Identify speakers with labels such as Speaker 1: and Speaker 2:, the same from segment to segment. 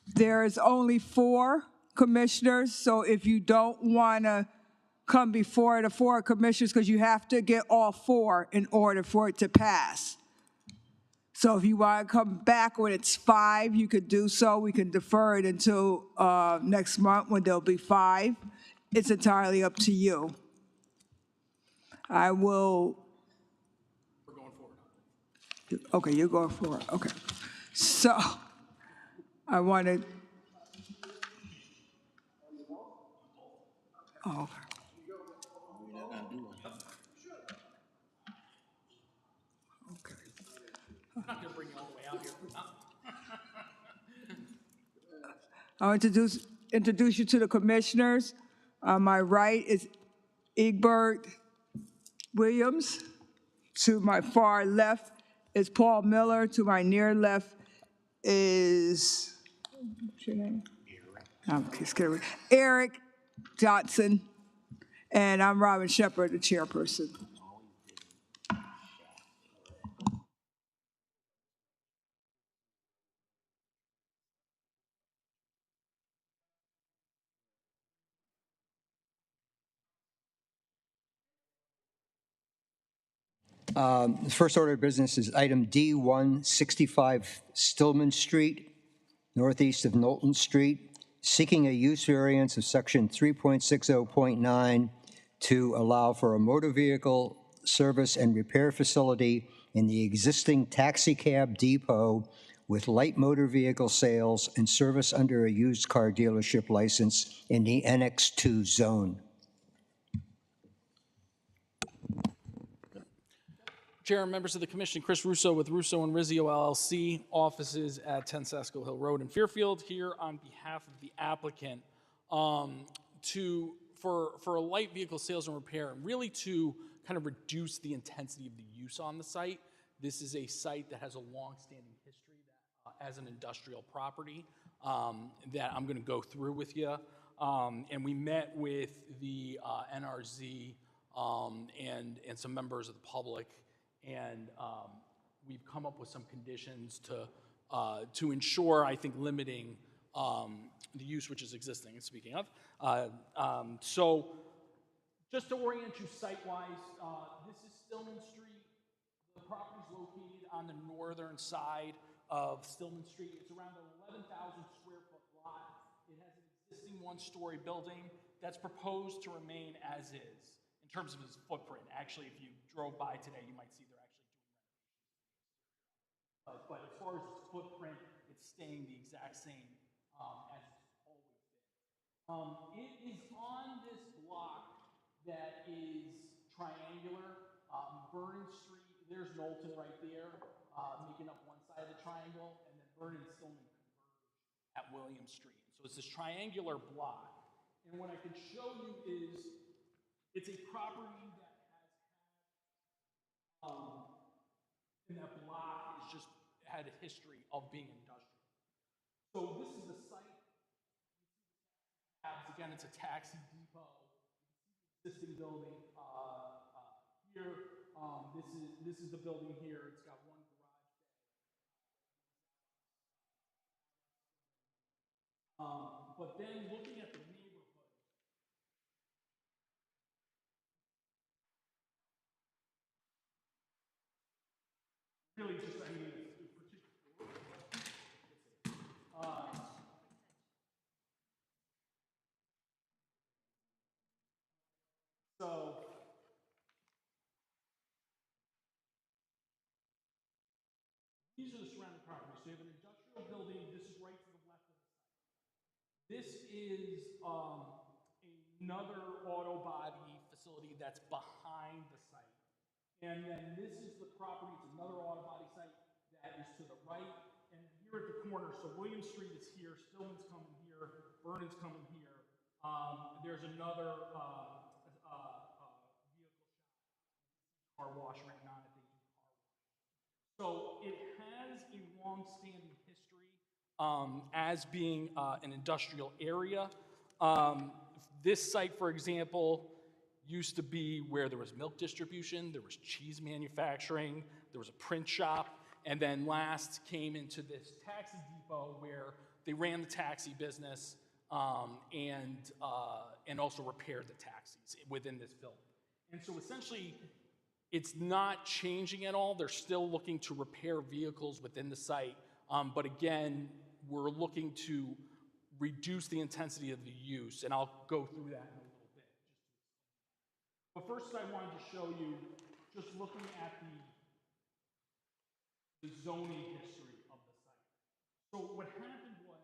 Speaker 1: There's only 4 commissioners, so if you don't want to come before the 4 commissioners, because you have to get all 4 in order for it to pass. So if you want to come back when it's 5, you could do so. We can defer it until next month when there'll be 5. It's entirely up to you. I will.
Speaker 2: We're going forward.
Speaker 1: Okay, you're going for it. Okay. So I wanted. Oh, okay.
Speaker 2: I'm not gonna bring you all the way out here.
Speaker 1: I'll introduce you to the commissioners. On my right is Egbert Williams. To my far left is Paul Miller. To my near left is, what's your name? I'm just kidding. Eric Johnson. And I'm Robin Shepherd, the chairperson.
Speaker 3: The first order of business is item D1, 65 Stillman Street, northeast of Knowlton Street, seeking a use variance of section 3.60.9 to allow for a motor vehicle service and repair facility in the existing taxi cab depot with light motor vehicle sales and service under a used car dealership license in the Annex 2 zone.
Speaker 2: Chair and members of the commission, Chris Russo with Russo and Rizzio LLC, offices at 10 Sasko Hill Road in Fairfield, here on behalf of the applicant for a light vehicle sales and repair, and really to kind of reduce the intensity of the use on the site. This is a site that has a long-standing history that, as an industrial property that I'm going to go through with you. And we met with the NRZ and some members of the public, and we've come up with some conditions to ensure, I think, limiting the use which is existing. Speaking of, so just to orient you site-wise, this is Stillman Street. The property is located on the northern side of Stillman Street. It's around an 11,000 square foot lot. It has an existing one-story building that's proposed to remain as is in terms of its footprint. Actually, if you drove by today, you might see they're actually doing renovations. But as far as its footprint, it's staying the exact same as it's always been. It is on this block that is triangular. Vernon Street, there's Knowlton right there, making up one side of the triangle, and then Vernon and Stillman converge at William Street. So it's this triangular block. And what I can show you is it's a property that has and that block has just had a history of being industrial. So this is the site. Again, it's a taxi depot. Existing building here. This is the building here. It's got one garage bay. But then looking at the neighborhood, really just I mean it's particular. So. These are the surrounding properties. So you have an industrial building. This is right to the left of the site. This is another auto body facility that's behind the site. And then this is the property. It's another auto body site that is to the right. And here at the corner, so William Street is here. Stillman's coming here. Vernon's coming here. There's another vehicle shop, car wash right now. So it has a long-standing history as being an industrial area. This site, for example, used to be where there was milk distribution, there was cheese manufacturing, there was a print shop, and then last came into this taxi depot where they ran the taxi business and also repaired the taxis within this building. And so essentially, it's not changing at all. They're still looking to repair vehicles within the site, but again, we're looking to reduce the intensity of the use, and I'll go through that in a little bit. But first, I wanted to show you, just looking at the zoning history of the site. So what happened was,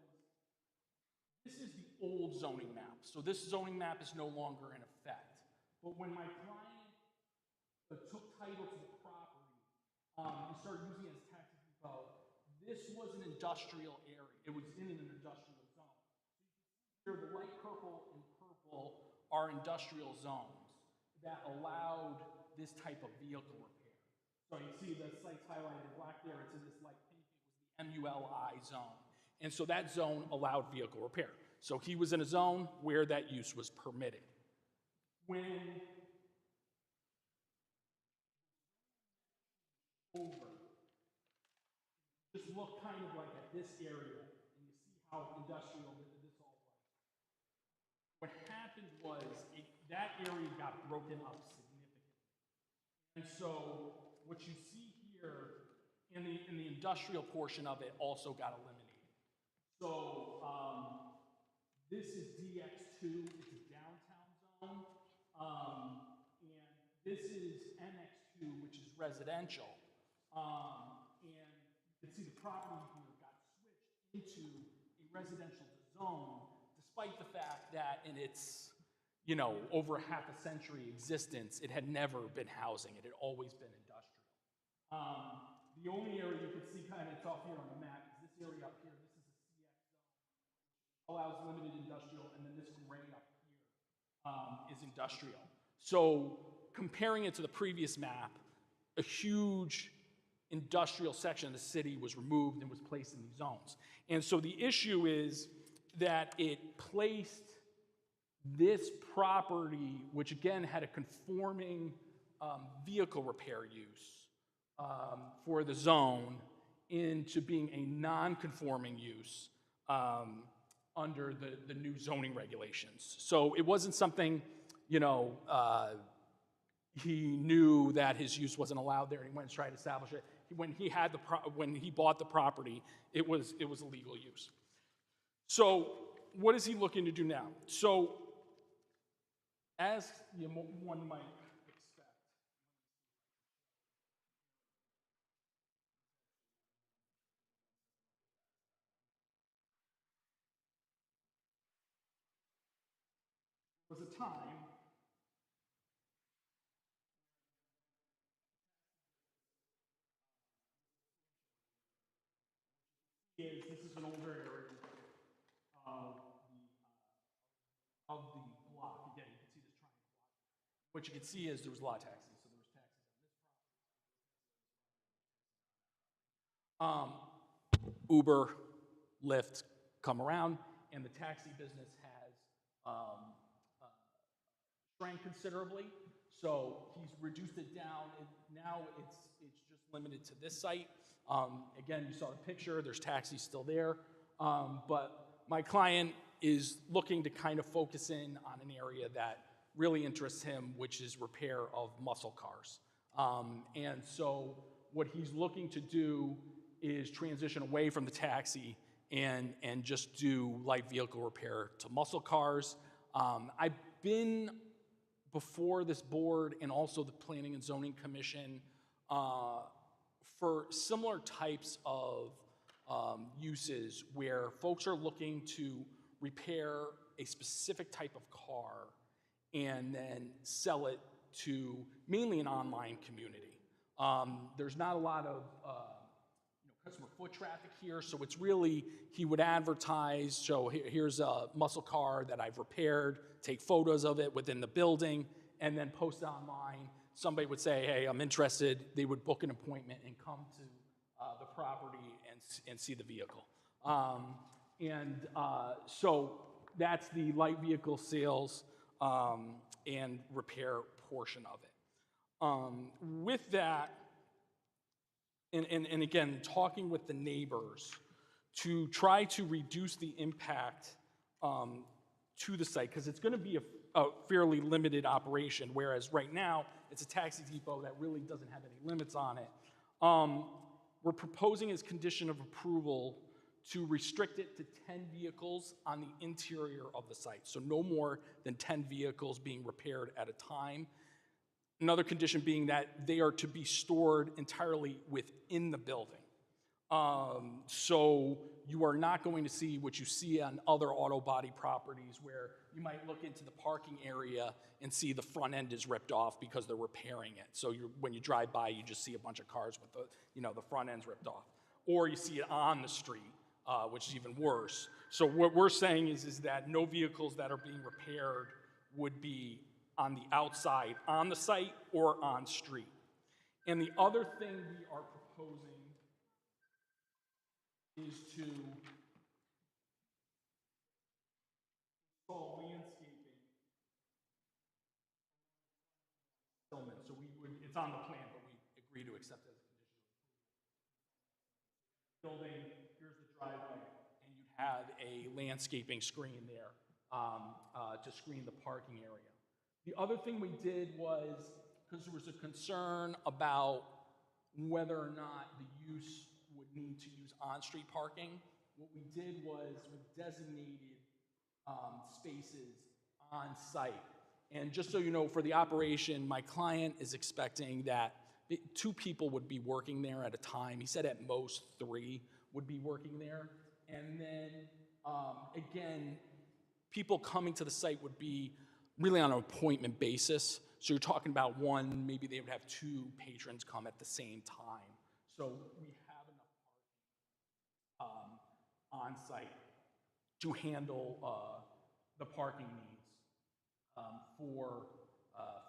Speaker 2: this is the old zoning map. So this zoning map is no longer in effect. But when my client took title to the property and started using it as taxi depot, this was an industrial area. It was in an industrial zone. Here, the light purple and purple are industrial zones that allowed this type of vehicle repair. So you see the site's highlighted in black there. It's in this light pink. It was the MULI zone. And so that zone allowed vehicle repair. So he was in a zone where that use was permitted. When over, just look kind of like at this area, and you see how industrial this all was. What happened was that area got broken up significantly. And so what you see here in the industrial portion of it also got eliminated. So this is DX2, it's a downtown zone, and this is NX2, which is residential. And you can see the property here got switched into a residential zone, despite the fact that in its, over half a century existence, it had never been housing. It had always been industrial. The only area you can see kind of, it's off here on the map, is this area up here. This is a CX zone, allows limited industrial, and then this gray up here is industrial. So comparing it to the previous map, a huge industrial section of the city was removed and was placed in these zones. And so the issue is that it placed this property, which again had a conforming vehicle repair use for the zone, into being a non-conforming use under the new zoning regulations. So it wasn't something, he knew that his use wasn't allowed there, and he went and tried to establish it. When he bought the property, it was a legal use. So what is he looking to do now? So as one might expect, was a time this is an older area of the block. Again, you can see this triangle block. What you can see is there was a lot of taxis, so there was taxis on this property. Uber, Lyft come around, and the taxi business has shrank considerably. So he's reduced it down, and now it's just limited to this site. Again, you saw the picture, there's taxis still there, but my client is looking to kind of focus in on an area that really interests him, which is repair of muscle cars. And so what he's looking to do is transition away from the taxi and just do light vehicle repair to muscle cars. I've been before this board and also the Planning and Zoning Commission for similar types of uses where folks are looking to repair a specific type of car and then sell it to mainly an online community. There's not a lot of customer foot traffic here, so it's really, he would advertise, so here's a muscle car that I've repaired, take photos of it within the building, and then post it online. Somebody would say, hey, I'm interested. They would book an appointment and come to the property and see the vehicle. So that's the light vehicle sales and repair portion of it. With that, and again, talking with the neighbors to try to reduce the impact to the site, because it's going to be a fairly limited operation, whereas right now, it's a taxi depot that really doesn't have any limits on it. We're proposing as condition of approval to restrict it to 10 vehicles on the interior of the site, so no more than 10 vehicles being repaired at a time. Another condition being that they are to be stored entirely within the building. So you are not going to see what you see on other auto body properties where you might look into the parking area and see the front end is ripped off because they're repairing it. So when you drive by, you just see a bunch of cars with the front ends ripped off. Or you see it on the street, which is even worse. So what we're saying is that no vehicles that are being repaired would be on the outside, on the site, or on street. And the other thing we are proposing is to install landscaping settlement. So it's on the plan, but we agree to accept it as a condition. Building, here's the driveway, and you'd have a landscaping screen there to screen the parking area. The other thing we did was, because there was a concern about whether or not the use would need to use on-street parking, what we did was we designated spaces on site. And just so you know, for the operation, my client is expecting that 2 people would be working there at a time. He said at most 3 would be working there. And then, again, people coming to the site would be really on an appointment basis. So you're talking about maybe they would have 2 patrons come at the same time. So we have enough parking on site to handle the parking needs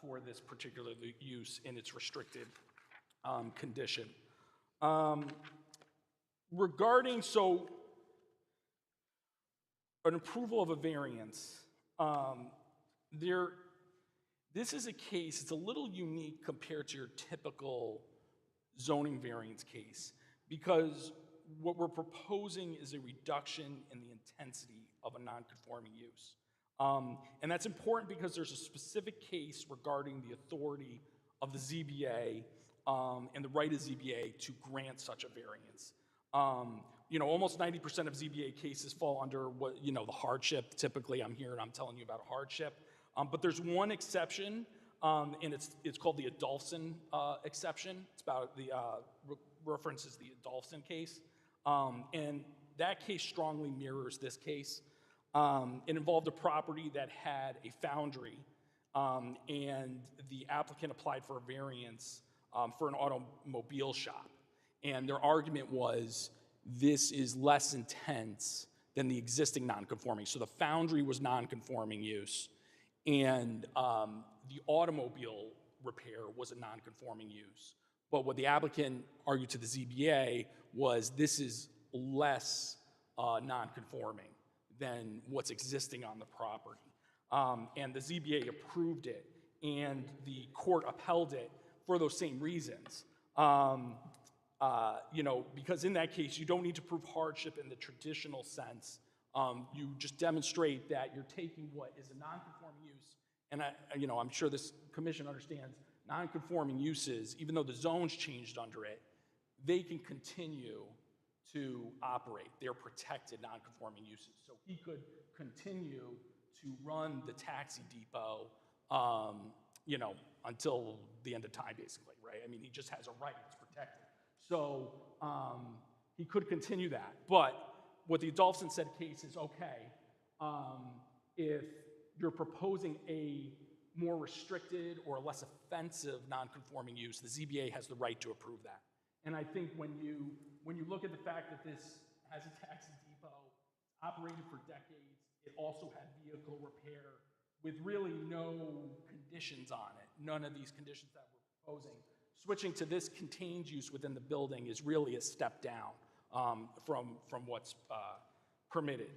Speaker 2: for this particular use in its restricted condition. Regarding an approval of a variance, this is a case, it's a little unique compared to your typical zoning variance case, because what we're proposing is a reduction in the intensity of a non-conforming use. And that's important because there's a specific case regarding the authority of the ZBA and the right of ZBA to grant such a variance. Almost 90% of ZBA cases fall under the hardship. Typically, I'm here and I'm telling you about a hardship. But there's one exception, and it's called the Adolphson exception. It's about references the Adolphson case. And that case strongly mirrors this case. It involved a property that had a foundry, and the applicant applied for a variance for an automobile shop. And their argument was, this is less intense than the existing non-conforming. So the foundry was non-conforming use, and the automobile repair was a non-conforming use. But what the applicant argued to the ZBA was, this is less non-conforming than what's existing on the property. And the ZBA approved it, and the court upheld it for those same reasons. Because in that case, you don't need to prove hardship in the traditional sense. You just demonstrate that you're taking what is a non-conforming use, and I'm sure this commission understands non-conforming uses, even though the zone's changed under it, they can continue to operate. They're protected non-conforming uses. So he could continue to run the taxi depot, until the end of time, basically, right? I mean, he just has a right, it's protected. So he could continue that. But what the Adolphson said case is, okay, if you're proposing a more restricted or less offensive non-conforming use, the ZBA has the right to approve that. And I think when you look at the fact that this has a taxi depot, operated for decades, it also had vehicle repair with really no conditions on it, none of these conditions that we're proposing. Switching to this contained use within the building is really a step down from what's permitted.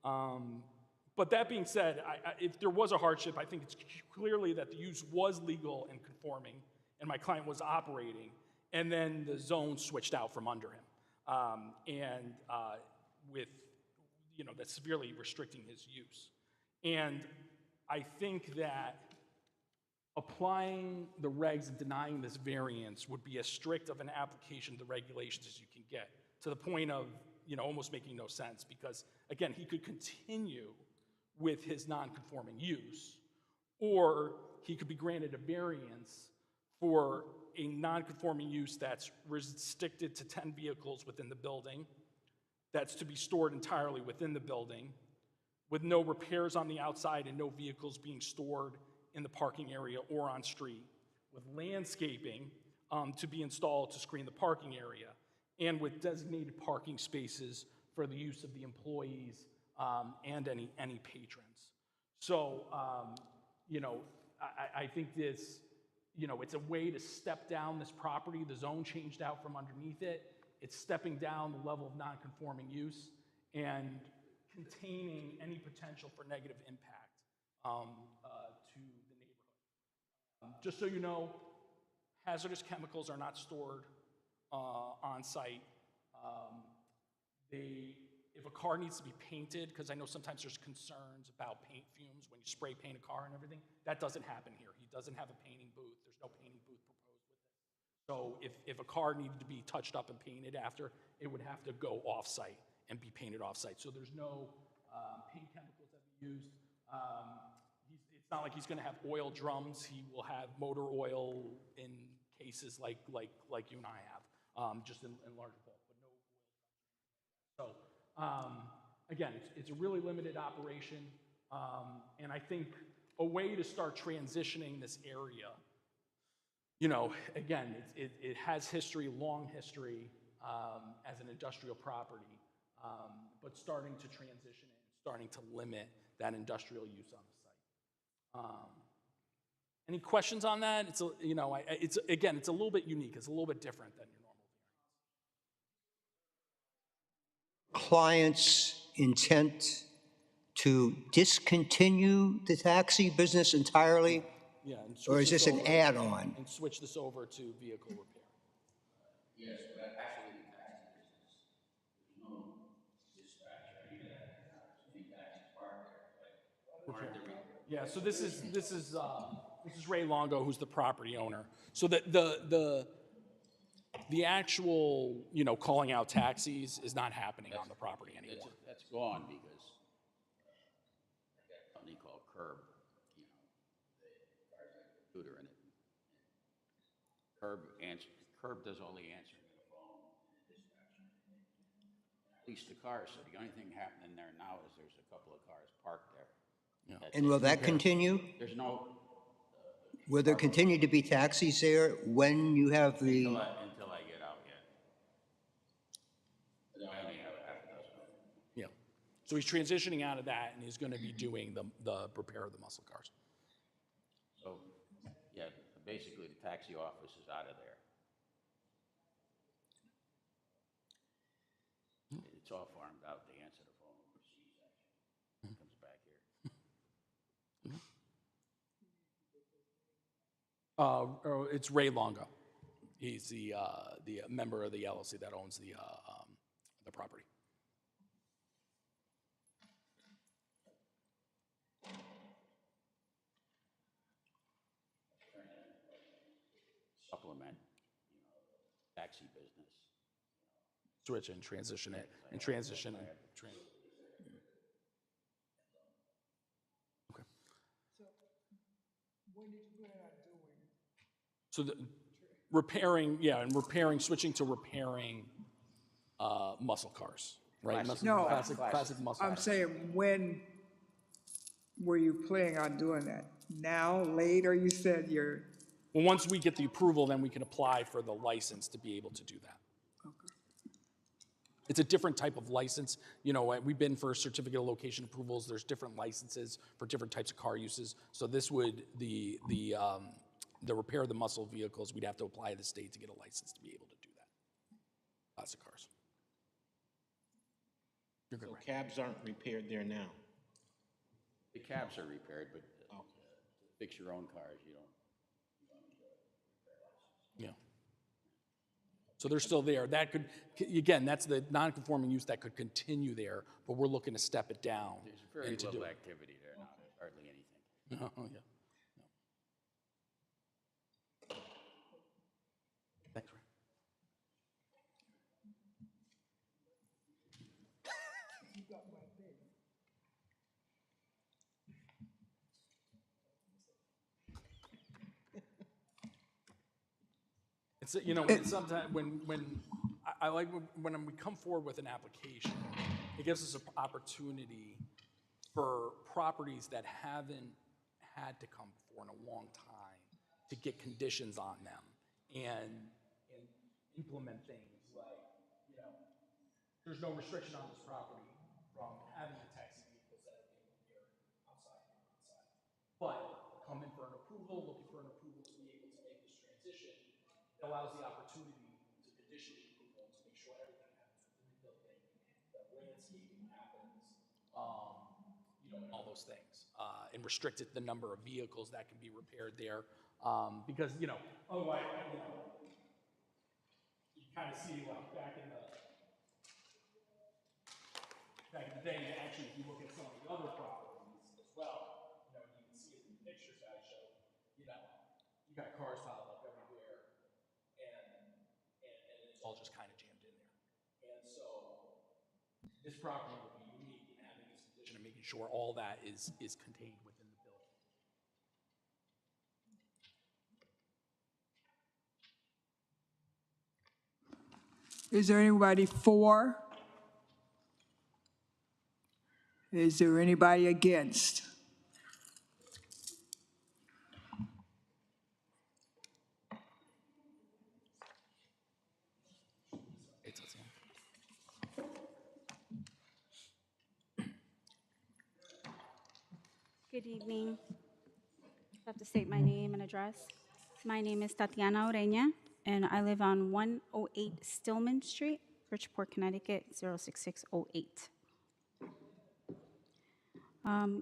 Speaker 2: But that being said, if there was a hardship, I think it's clearly that the use was legal and conforming, and my client was operating. And then the zone switched out from under him. With, that's severely restricting his use. And I think that applying the regs and denying this variance would be as strict of an application of the regulations as you can get, to the point of, almost making no sense, because again, he could continue with his non-conforming use, or he could be granted a variance for a non-conforming use that's restricted to 10 vehicles within the building, that's to be stored entirely within the building, with no repairs on the outside and no vehicles being stored in the parking area or on street, with landscaping to be installed to screen the parking area, and with designated parking spaces for the use of the employees and any patrons. So, I think this, it's a way to step down this property. The zone changed out from underneath it. It's stepping down the level of non-conforming use and containing any potential for negative impact to the neighborhood. Just so you know, hazardous chemicals are not stored on site. If a car needs to be painted, because I know sometimes there's concerns about paint fumes when you spray paint a car and everything, that doesn't happen here. He doesn't have a painting booth. There's no painting booth proposed with it. So if a car needed to be touched up and painted after, it would have to go off-site and be painted off-site. So there's no paint chemicals that we used. It's not like he's going to have oil drums. He will have motor oil in cases like you and I have, just in larger bulk, but no oil drums. So again, it's a really limited operation, and I think a way to start transitioning this area, again, it has history, long history as an industrial property, but starting to transition it and starting to limit that industrial use on the site. Any questions on that? Again, it's a little bit unique. It's a little bit different than your normal variance.
Speaker 3: Client's intent to discontinue the taxi business entirely?
Speaker 2: Yeah, and
Speaker 3: Or is
Speaker 2: switch
Speaker 3: this an
Speaker 2: over-
Speaker 3: add-on?
Speaker 2: And switch this over to vehicle repair.
Speaker 4: Yes, but actually the taxi business, there's no dispatch or any of that. There's any taxis parked there, like,
Speaker 2: Yeah, so this is Ray Longo, who's the property owner. So the actual, calling out taxis is not happening on the property anymore.
Speaker 4: that's gone because a company called Curb, computer in it. Curb does all the answering to the phone and the dispatch. At least the cars, so the only thing happening there now is there's a couple of cars parked there. That's
Speaker 3: And
Speaker 4: it.
Speaker 3: will that continue?
Speaker 4: There's no,
Speaker 3: Will there continue to be taxis there when you have the,
Speaker 4: until I get out yet. I only have half a dozen.
Speaker 2: Yeah. So he's transitioning out of that and he's going to be doing the repair of the muscle cars.
Speaker 4: So, yeah, basically the taxi office is out of there. It's all farmed out. They answer the phone overseas, actually. Comes back here.
Speaker 2: It's Ray Longo. He's the member of the LLC that owns the property.
Speaker 4: Supplement, taxi business.
Speaker 2: Switch and transition it, and transition and Okay.
Speaker 1: When did you plan on doing?
Speaker 2: So switching to repairing muscle cars, right?
Speaker 1: No,
Speaker 2: Classic muscle
Speaker 1: I'm
Speaker 2: cars.
Speaker 1: saying, when were you planning on doing that? Now, later, you said you're,
Speaker 2: Well, once we get the approval, then we can apply for the license to be able to do that. It's a different type of license. We've been for certificate of location approvals. There's different licenses for different types of car uses. So this would, the repair of the muscle vehicles, we'd have to apply to the state to get a license to be able to do that. Classic cars. You're good,
Speaker 5: So
Speaker 2: right?
Speaker 5: cabs aren't repaired there now?
Speaker 4: The cabs are repaired, but
Speaker 5: Okay.
Speaker 4: to fix your own cars, you don't.
Speaker 2: Yeah. So they're still there. That could, again, that's the non-conforming use that could continue there, but we're looking to step it down.
Speaker 4: There's very
Speaker 2: and to
Speaker 4: little
Speaker 2: do it.
Speaker 4: activity there now, there's hardly anything.
Speaker 2: Oh, yeah. Thanks, Ray. It's, you know, sometimes when I like when we come forward with an application, it gives us an opportunity for properties that haven't had to come before in a long time to get conditions on them and implement things like, you know, there's no restriction on this property from having a taxi vehicles that are being here outside. But come in for an approval, looking for an approval to be able to make this transition, it allows the opportunity to condition the approval to make sure everything happens within the building, the landscaping happens, you know, all those things, and restrict it the number of vehicles that can be repaired there, because, you know, otherwise, you know, you kind of see like back in the day, and actually, if you look at some of the other properties as well, you know, you can see it in the pictures that I showed, you know, you got cars piled up everywhere, and it's all just kind of jammed in there. And so, this property will be unique in having this condition and making sure all that is contained within the building.
Speaker 1: Is there anybody for? Is there anybody against?
Speaker 6: Good evening. I have to state my name and address. My name is Tatiana Oreña, and I live on 108 Stillman Street, Bridgeport, Connecticut, 06608.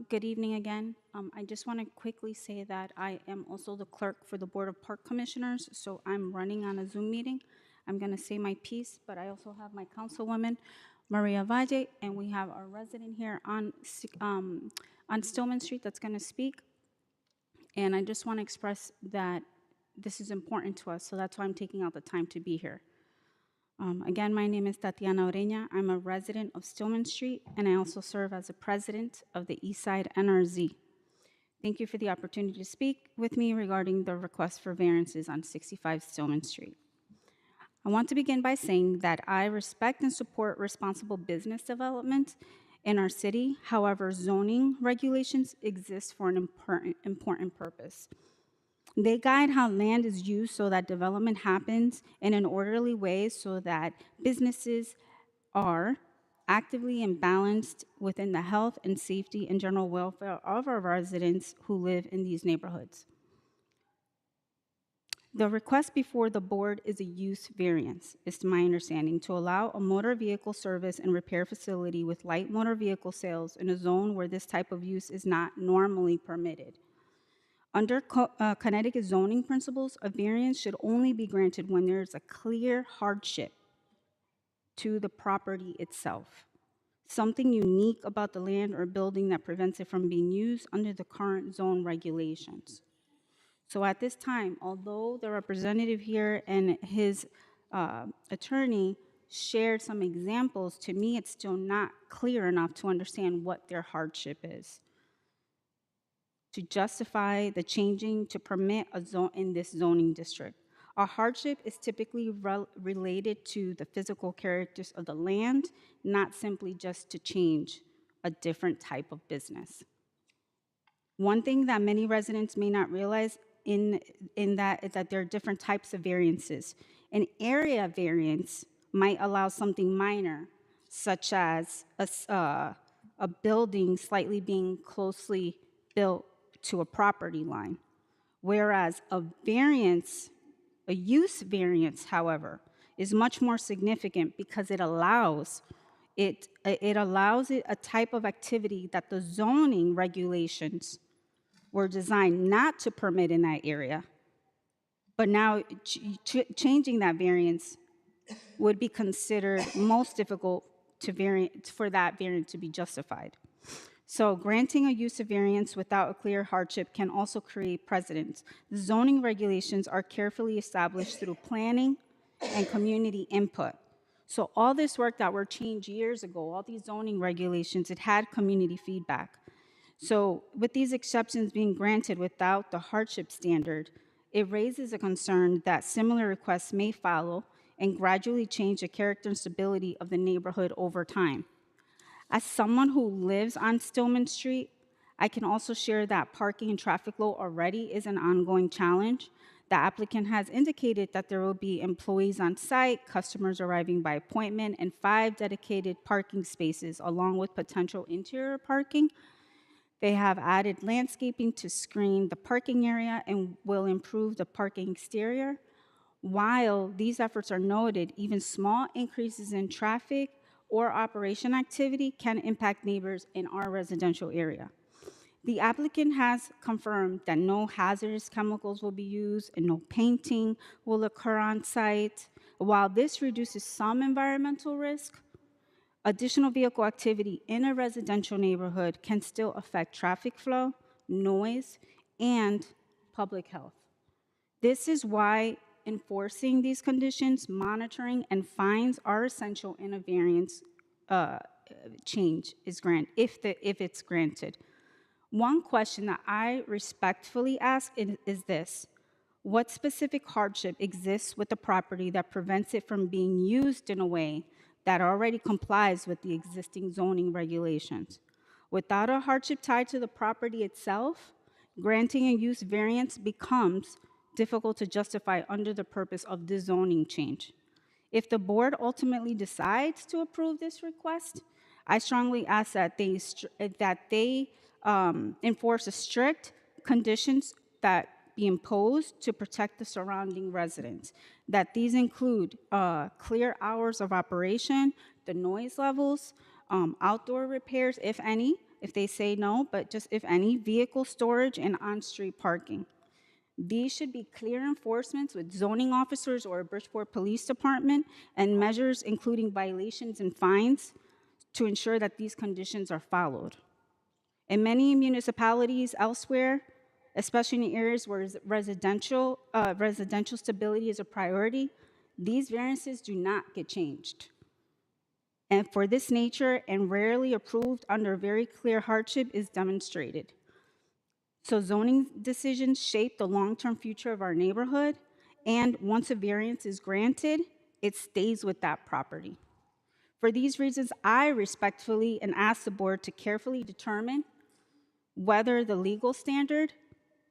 Speaker 6: Good evening again. I just want to quickly say that I am also the clerk for the Board of Park Commissioners, so I'm running on a Zoom meeting. I'm going to say my piece, but I also have my councilwoman, Maria Valle, and we have our resident here on Stillman Street that's going to speak. And I just want to express that this is important to us, so that's why I'm taking out the time to be here. Again, my name is Tatiana Oreña. I'm a resident of Stillman Street, and I also serve as the president of the Eastside NRZ. Thank you for the opportunity to speak with me regarding the request for variances on 65 Stillman Street. I want to begin by saying that I respect and support responsible business development in our city. However, zoning regulations exist for an important purpose. They guide how land is used so that development happens in an orderly way so that businesses are actively and balanced within the health and safety and general welfare of our residents who live in these neighborhoods. The request before the board is a use variance, is to my understanding, to allow a motor vehicle service and repair facility with light motor vehicle sales in a zone where this type of use is not normally permitted. Under Connecticut zoning principles, a variance should only be granted when there is a clear hardship to the property itself, something unique about the land or building that prevents it from being used under the current zone regulations. So at this time, although the representative here and his attorney shared some examples, to me it's still not clear enough to understand what their hardship is to justify the changing to permit a zone in this zoning district. A hardship is typically related to the physical characters of the land, not simply just to change a different type of business. One thing that many residents may not realize in that is that there are different types of variances. An area variance might allow something minor, such as a building slightly being closely built to a property line. Whereas a variance, a use variance, however, is much more significant because it allows a type of activity that the zoning regulations were designed not to permit in that area, but now changing that variance would be considered most difficult for that variant to be justified. So granting a use of variance without a clear hardship can also create precedents. The zoning regulations are carefully established through planning and community input. So all this work that were changed years ago, all these zoning regulations, it had community feedback. So with these exceptions being granted without the hardship standard, it raises a concern that similar requests may follow and gradually change the character and stability of the neighborhood over time. As someone who lives on Stillman Street, I can also share that parking and traffic flow already is an ongoing challenge. The applicant has indicated that there will be employees on site, customers arriving by appointment, and 5 dedicated parking spaces, along with potential interior parking. They have added landscaping to screen the parking area and will improve the parking exterior. While these efforts are noted, even small increases in traffic or operation activity can impact neighbors in our residential area. The applicant has confirmed that no hazardous chemicals will be used and no painting will occur on site. While this reduces some environmental risk, additional vehicle activity in a residential neighborhood can still affect traffic flow, noise, and public health. This is why enforcing these conditions, monitoring, and fines are essential in a variance change is if it's granted. One question that I respectfully ask is this: what specific hardship exists with the property that prevents it from being used in a way that already complies with the existing zoning regulations? Without a hardship tied to the property itself, granting a use variance becomes difficult to justify under the purpose of the zoning change. If the board ultimately decides to approve this request, I strongly ask that they enforce a strict conditions that be imposed to protect the surrounding residents. That these include clear hours of operation, the noise levels, outdoor repairs, if any, if they say no, but just if any, vehicle storage and on-street parking. These should be clear enforcements with zoning officers or Bridgeport Police Department, and measures including violations and fines to ensure that these conditions are followed. In many municipalities elsewhere, especially in areas where residential stability is a priority, these variances do not get changed. And for this nature, and rarely approved under very clear hardship, is demonstrated. So zoning decisions shape the long-term future of our neighborhood, and once a variance is granted, it stays with that property. For these reasons, I respectfully and ask the board to carefully determine whether the legal standard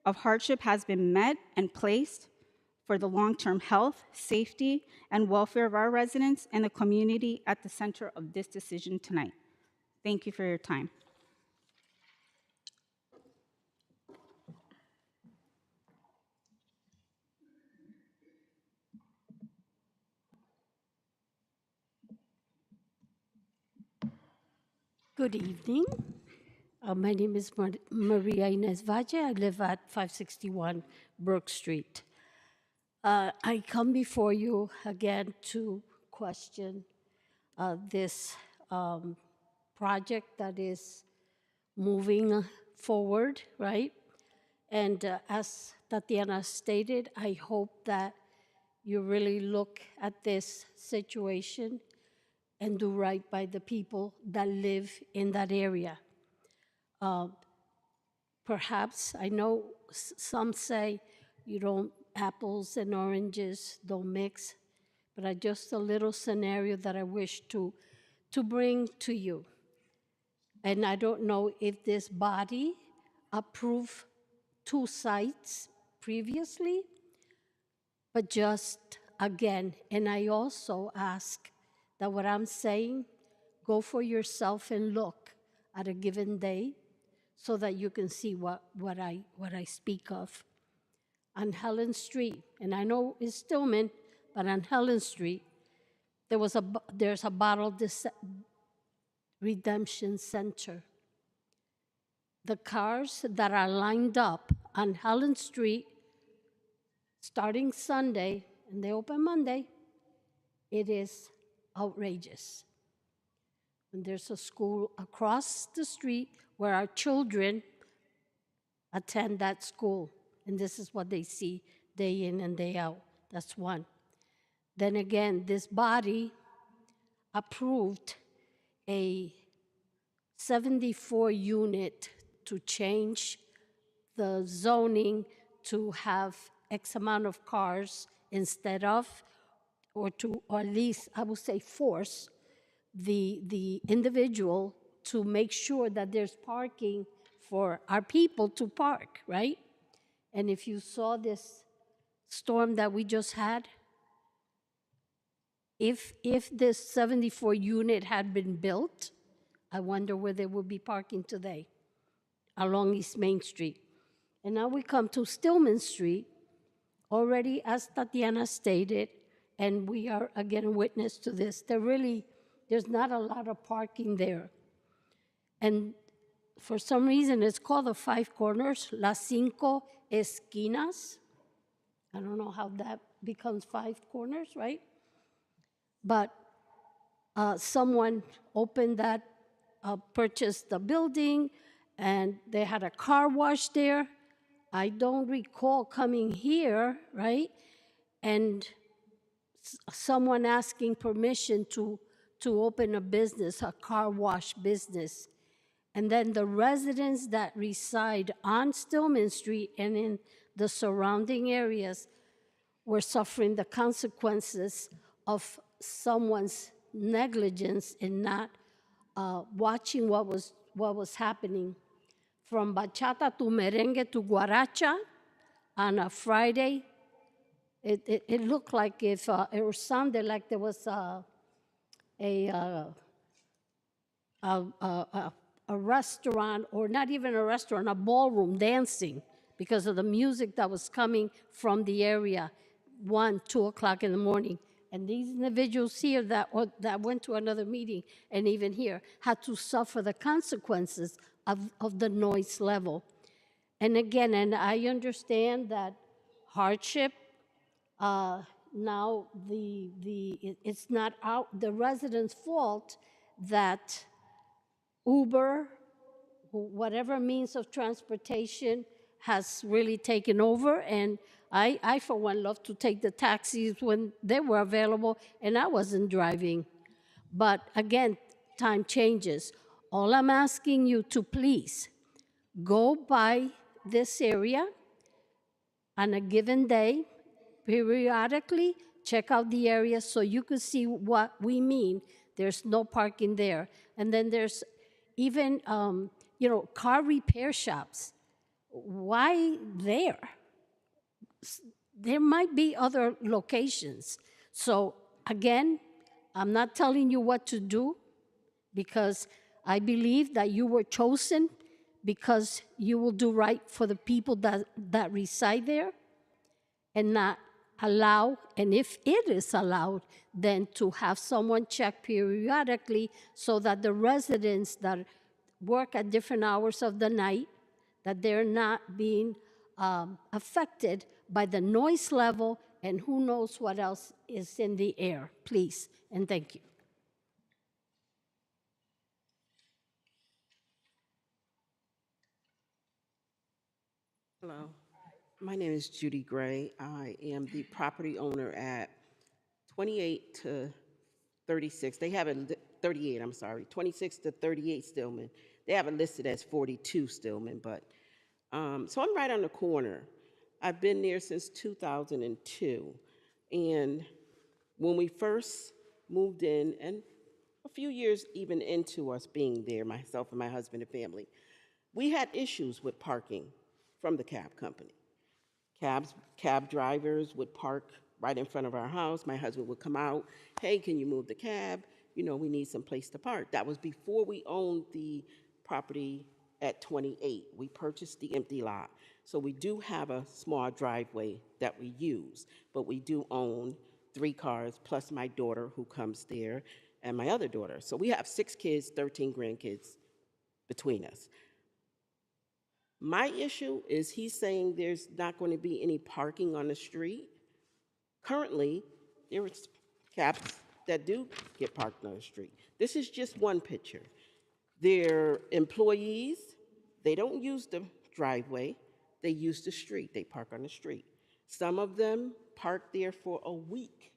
Speaker 6: of hardship has been met and placed for the long-term health, safety, and welfare of our residents and the community at the center of this decision tonight. Thank you for your time.
Speaker 7: Good evening. My name is Maria Inez Valle. I live at 561 Brook Street. I come before you again to question this project that is moving forward, right? And as Tatiana stated, I hope that you really look at this situation and do right by the people that live in that area. Perhaps, I know some say you don't, apples and oranges don't mix, but just a little scenario that I wish to bring to you. And I don't know if this body approved 2 sites previously, but just again, and I also ask that what I'm saying, go for yourself and look at a given day so that you can see what I speak of. On Helen Street, and I know it's Stillman, but on Helen Street, there's a bottle redemption center. The cars that are lined up on Helen Street starting Sunday, and they open Monday, It is outrageous. And there's a school across the street where our children attend that school, and this is what they see day in and day out. That's one. Then again, this body approved a 74 unit to change the zoning to have X amount of cars instead of, or at least, I would say, force the individual to make sure that there's parking for our people to park, right? And if you saw this storm that we just had, if this 74 unit had been built, I wonder where they would be parking today along East Main Street. And now we come to Stillman Street, already as Tatiana stated, and we are again witness to this. There's not a lot of parking there. And for some reason, it's called the Five Corners, Las Cinco Esquinas. I don't know how that becomes five corners, right? But someone opened that, purchased the building, and they had a car wash there. I don't recall coming here, right? And someone asking permission to open a business, a car wash business. And then the residents that reside on Stillman Street and in the surrounding areas were suffering the consequences of someone's negligence in not watching what was happening. From bachata to merengue to guaracha on a Friday, it looked like if it sounded like there was a restaurant, or not even a restaurant, a ballroom dancing because of the music that was coming from the area, 1, 2 o'clock in the morning. And these individuals here that went to another meeting and even here had to suffer the consequences of the noise level. And again, and I understand that hardship, now it's not the residents' fault that Uber, whatever means of transportation, has really taken over. And I, for one, love to take the taxis when they were available and I wasn't driving. But again, time changes. All I'm asking you to please go by this area on a given day, periodically check out the area so you can see what we mean. There's no parking there. And then there's even, car repair shops. Why there? There might be other locations. So again, I'm not telling you what to do because I believe that you were chosen because you will do right for the people that reside there and not allow, and if it is allowed, then to have someone check periodically so that the residents that work at different hours of the night, that they're not being affected by the noise level and who knows what else is in the air, please, and thank you.
Speaker 8: Hello, my name is Judy Gray. I am the property owner at 28 to 36. They have it 38, I'm sorry, 26 to 38 Stillman. They have it listed as 42 Stillman, but, so I'm right on the corner. I've been there since 2002. And when we first moved in, and a few years even into us being there, myself and my husband and family, we had issues with parking from the cab company. Cab drivers would park right in front of our house. My husband would come out, hey, can you move the cab? You know, we need some place to park. That was before we owned the property at 28. We purchased the empty lot. So we do have a small driveway that we use, but we do own 3 cars plus my daughter who comes there and my other daughter. So we have 6 kids, 13 grandkids between us. My issue is he's saying there's not going to be any parking on the street. Currently, there is cabs that do get parked on the street. This is just one picture. Their employees, they don't use the driveway, they use the street. They park on the street. Some of them park there for a week,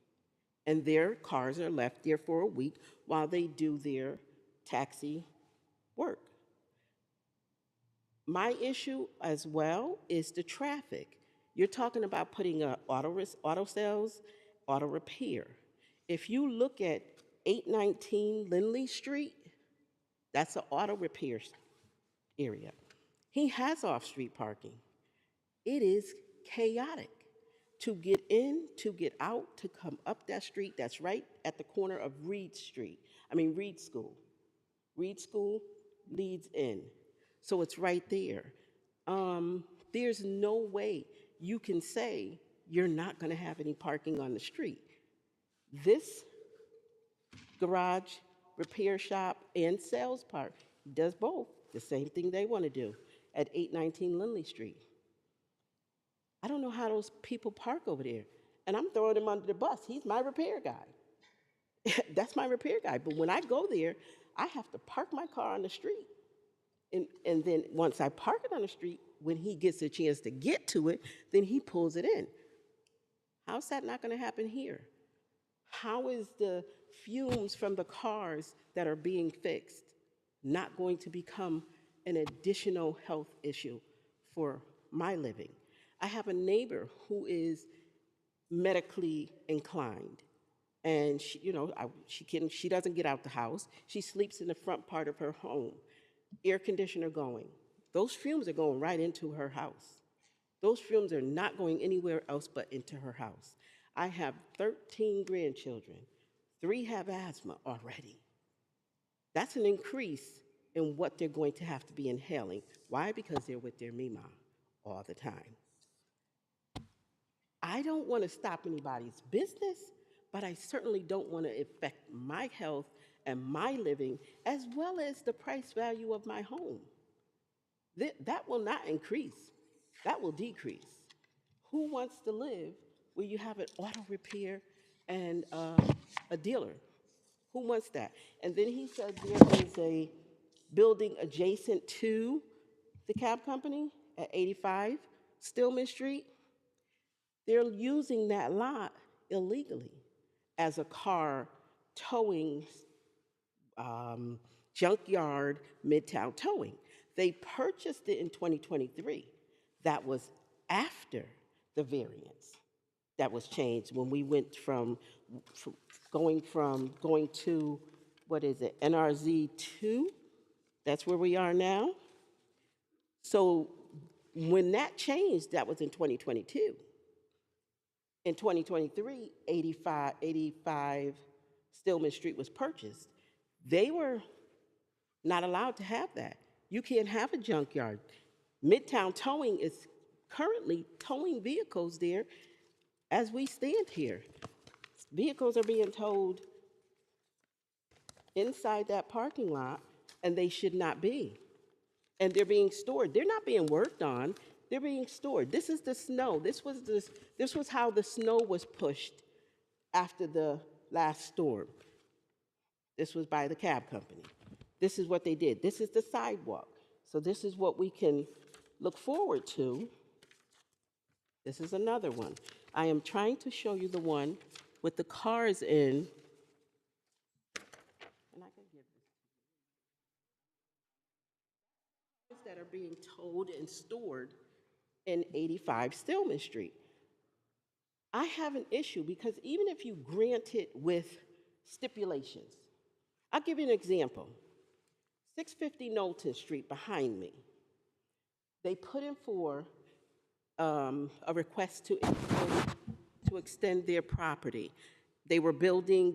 Speaker 8: and their cars are left there for a week while they do their taxi work. My issue as well is the traffic. You're talking about putting a auto sales, auto repair. If you look at 819 Lindley Street, that's an auto repair area. He has off-street parking. It is chaotic to get in, to get out, to come up that street. That's right at the corner of Reed School. Reed School leads in. So it's right there. There's no way you can say you're not going to have any parking on the street. This garage repair shop and sales park does both, the same thing they want to do at 819 Lindley Street. I don't know how those people park over there. And I'm throwing him under the bus. He's my repair guy. That's my repair guy. But when I go there, I have to park my car on the street. And then once I park it on the street, when he gets a chance to get to it, then he pulls it in. How's that not going to happen here? How is the fumes from the cars that are being fixed not going to become an additional health issue for my living? I have a neighbor who is medically inclined, and she doesn't get out the house. She sleeps in the front part of her home. Air conditioner going. Those fumes are going right into her house. Those fumes are not going anywhere else but into her house. I have 13 grandchildren. 3 have asthma already. That's an increase in what they're going to have to be inhaling. Why? Because they're with their Mima all the time. I don't want to stop anybody's business, but I certainly don't want to affect my health and my living, as well as the price value of my home. That will not increase. That will decrease. Who wants to live where you have an auto repair and a dealer? Who wants that? And then he said there is a building adjacent to the cab company at 85 Stillman Street. They're using that lot illegally as a car towing junkyard, Midtown towing. They purchased it in 2023. That was after the variance that was changed when we went from going to, what is it, NRZ 2? That's where we are now. So when that changed, that was in 2022. In 2023, 85 Stillman Street was purchased. They were not allowed to have that. You can't have a junkyard. Midtown Towing is currently towing vehicles there as we stand here. Vehicles are being towed inside that parking lot, and they should not be. And they're being stored. They're not being worked on. They're being stored. This is the snow. This was how the snow was pushed after the last storm. This was by the cab company. This is what they did. This is the sidewalk. So this is what we can look forward to. This is another one. I am trying to show you the one with the cars in. And I can give this that are being towed and stored in 85 Stillman Street. I have an issue because even if you grant it with stipulations, I'll give you an example. 650 Knowlton Street behind me. They put in for a request to extend their property. They were building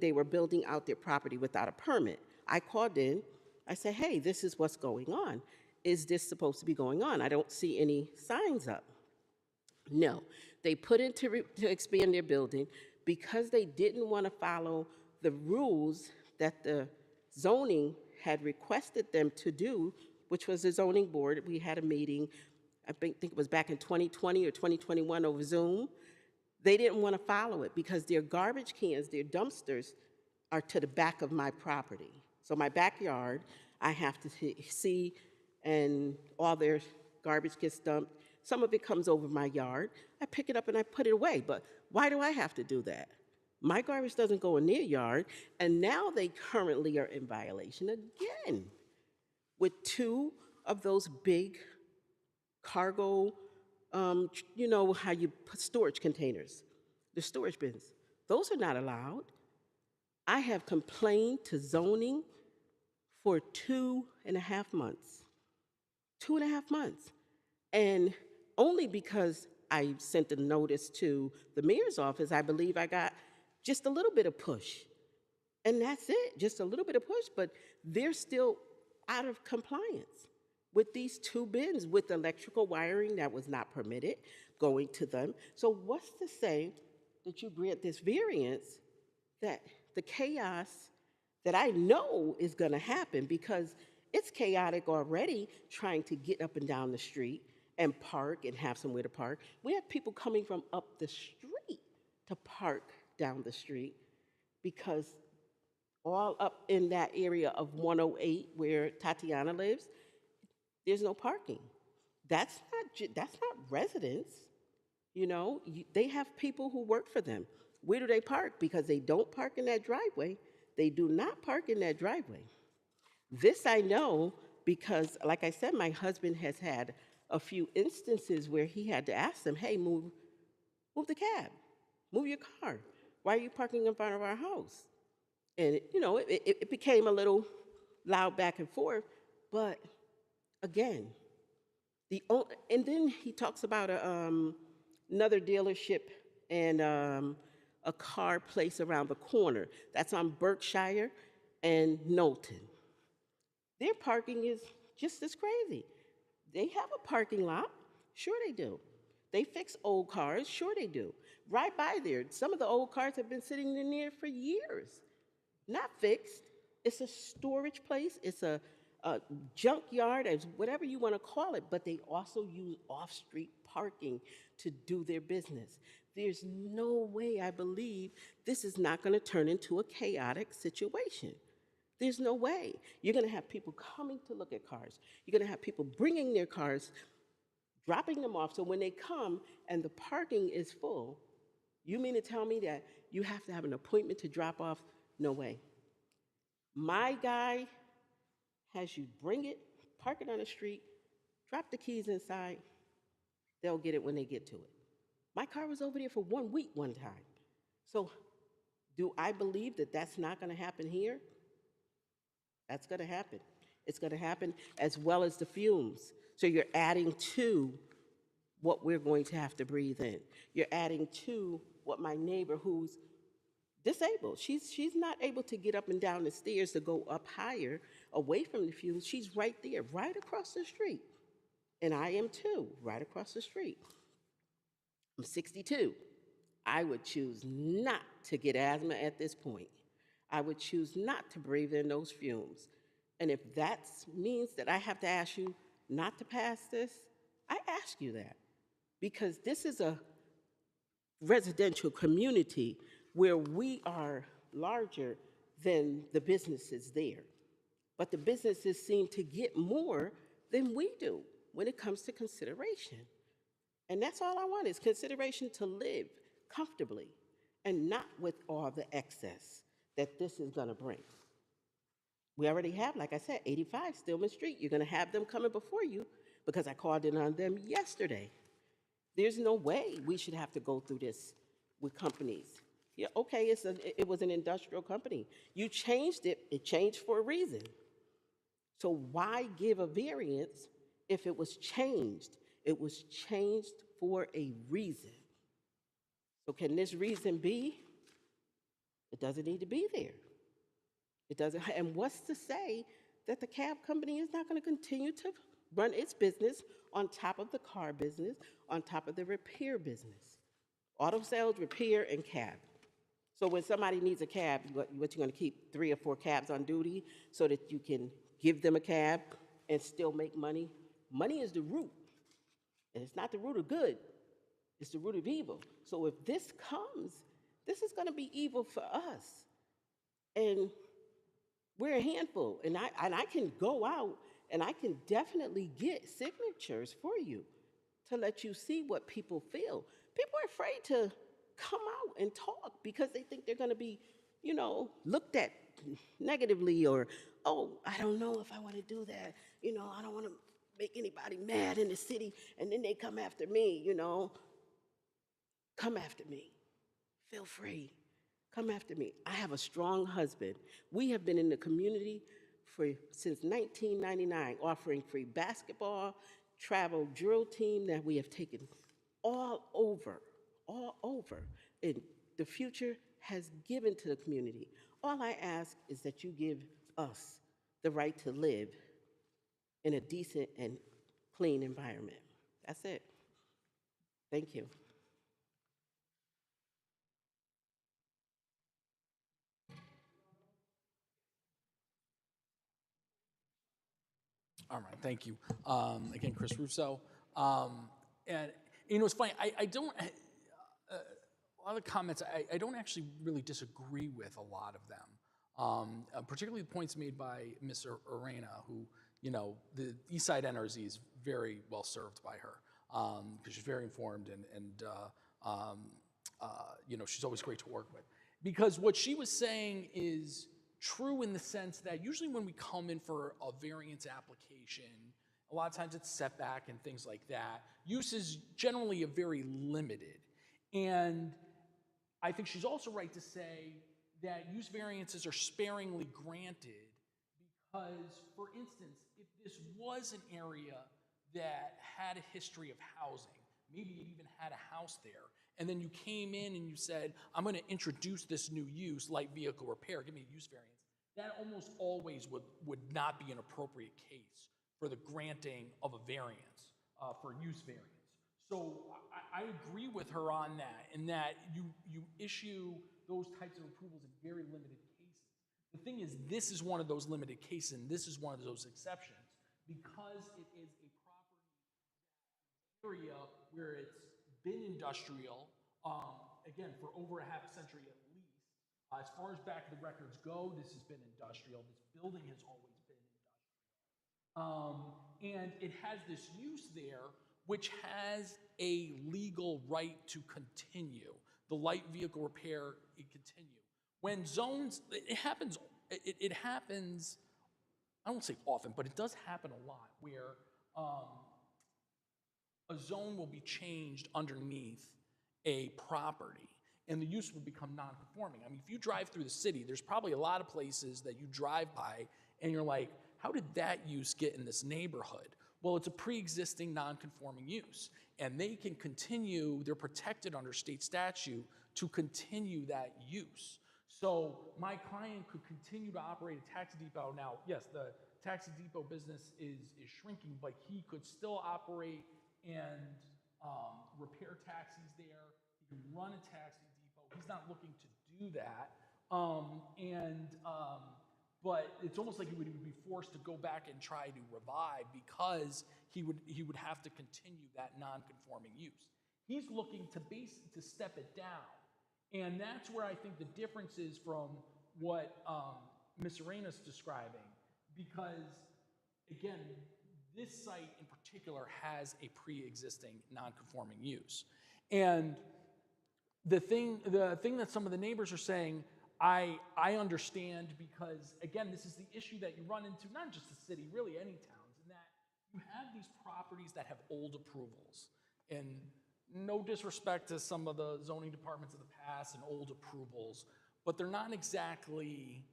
Speaker 8: out their property without a permit. I called in. I said, hey, this is what's going on. Is this supposed to be going on? I don't see any signs up. No, they put in to expand their building because they didn't want to follow the rules that the zoning had requested them to do, which was the zoning board. We had a meeting, I think it was back in 2020 or 2021 over Zoom. They didn't want to follow it because their garbage cans, their dumpsters, are to the back of my property. So my backyard, I have to see, and all their garbage gets dumped. Some of it comes over my yard. I pick it up and I put it away. But why do I have to do that? My garbage doesn't go in their yard, and now they currently are in violation again with two of those big cargo, you know how you put storage containers, the storage bins. Those are not allowed. I have complained to zoning for 2.5 months. 2.5 months. And only because I sent a notice to the mayor's office, I believe I got just a little bit of push. And that's it, just a little bit of push, but they're still out of compliance with these two bins with electrical wiring that was not permitted going to them. So what's to say that you grant this variance that the chaos that I know is gonna happen, because it's chaotic already trying to get up and down the street and park and have somewhere to park. We have people coming from up the street to park down the street because all up in that area of 108 where Tatiana lives, there's no parking. That's not residents. You know, they have people who work for them. Where do they park? Because they don't park in that driveway. They do not park in that driveway. This I know because, like I said, my husband has had a few instances where he had to ask them, hey, move the cab, move your car. Why are you parking in front of our house? And, you know, it became a little loud back and forth, but again, and then he talks about another dealership and a car place around the corner. That's on Berkshire and Knowlton. Their parking is just as crazy. They have a parking lot. Sure they do. They fix old cars. Sure they do. Right by there. Some of the old cars have been sitting in there for years. Not fixed. It's a storage place. It's a junkyard, as whatever you want to call it, but they also use off-street parking to do their business. There's no way, I believe, this is not going to turn into a chaotic situation. There's no way. You're going to have people coming to look at cars. You're going to have people bringing their cars, dropping them off, so when they come and the parking is full, you mean to tell me that you have to have an appointment to drop off? No way. My guy has you bring it, park it on the street, drop the keys inside, they'll get it when they get to it. My car was over there for 1 week one time. So do I believe that that's not going to happen here? That's going to happen. It's going to happen, as well as the fumes. So you're adding to what we're going to have to breathe in. You're adding to what my neighbor, who's disabled, she's not able to get up and down the stairs to go up higher away from the fumes. She's right there, right across the street. And I am too, right across the street. I'm 62. I would choose not to get asthma at this point. I would choose not to breathe in those fumes. And if that means that I have to ask you not to pass this, I ask you that. Because this is a residential community where we are larger than the businesses there. But the businesses seem to get more than we do when it comes to consideration. And that's all I want, is consideration to live comfortably and not with all the excess that this is going to bring. We already have, like I said, 85 Stillman Street. You're going to have them coming before you because I called in on them yesterday. There's no way we should have to go through this with companies. Yeah, okay, it was an industrial company. You changed it, it changed for a reason. So why give a variance if it was changed? It was changed for a reason. So can this reason be? It doesn't need to be there. It doesn't, and what's to say that the cab company is not going to continue to run its business on top of the car business, on top of the repair business? Auto sales, repair, and cab. So when somebody needs a cab, what you're going to keep 3 or 4 cabs on duty so that you can give them a cab and still make money? Money is the root, and it's not the root of good. It's the root of evil. So if this comes, this is going to be evil for us. And we're a handful. And I can go out and I can definitely get signatures for you to let you see what people feel. People are afraid to come out and talk because they think they're going to be, looked at negatively, or, oh, I don't know if I want to do that. I don't want to make anybody mad in the city, and then they come after me. Come after me. Feel free. Come after me. I have a strong husband. We have been in the community since 1999, offering free basketball, travel drill team that we have taken all over, all over. And the future has given to the community. All I ask is that you give us the right to live in a decent and clean environment. That's it. Thank you.
Speaker 2: All right, thank you. Again, Chris Russo. And it's funny, I don't, a lot of the comments, I don't actually really disagree with a lot of them, particularly the points made by Ms. Arena, who, the East Side NRZ is very well served by her, because she's very informed and she's always great to work with. Because what she was saying is true in the sense that usually when we come in for a variance application, a lot of times it's setback and things like that. Use is generally a very limited. And I think she's also right to say that use variances are sparingly granted because, for instance, if this was an area that had a history of housing, maybe it even had a house there, and then you came in and you said, I'm going to introduce this new use, light vehicle repair, give me a use variance, that almost always would not be an appropriate case for the granting of a variance, for use variance. So I agree with her on that, in that you issue those types of approvals in very limited cases. The thing is, this is one of those limited cases, and this is one of those exceptions, because it is a property area where it's been industrial, again, for over a half a century at least. As far as back the records go, this has been industrial. This building has always been industrial. And it has this use there, which has a legal right to continue. The light vehicle repair, it continue. When zones, it happens, I won't say often, but it does happen a lot, where a zone will be changed underneath a property, and the use will become non-conforming. I mean, if you drive through the city, there's probably a lot of places that you drive by, and you're like, how did that use get in this neighborhood? Well, it's a pre-existing non-conforming use, and they can continue, they're protected under state statute to continue that use. So my client could continue to operate a taxi depot. Now, yes, the taxi depot business is shrinking, but he could still operate and repair taxis there. He can run a taxi depot. He's not looking to do that. But it's almost like he would be forced to go back and try to revive, because he would have to continue that non-conforming use. He's looking to step it down. And that's where I think the difference is from what Ms. Arena's describing, because, again, this site in particular has a pre-existing non-conforming use. And the thing that some of the neighbors are saying, I understand, because, again, this is the issue that you run into, not just the city, really any towns, in that you have these properties that have old approvals. And no disrespect to some of the zoning departments of the past and old approvals, but they're not exactly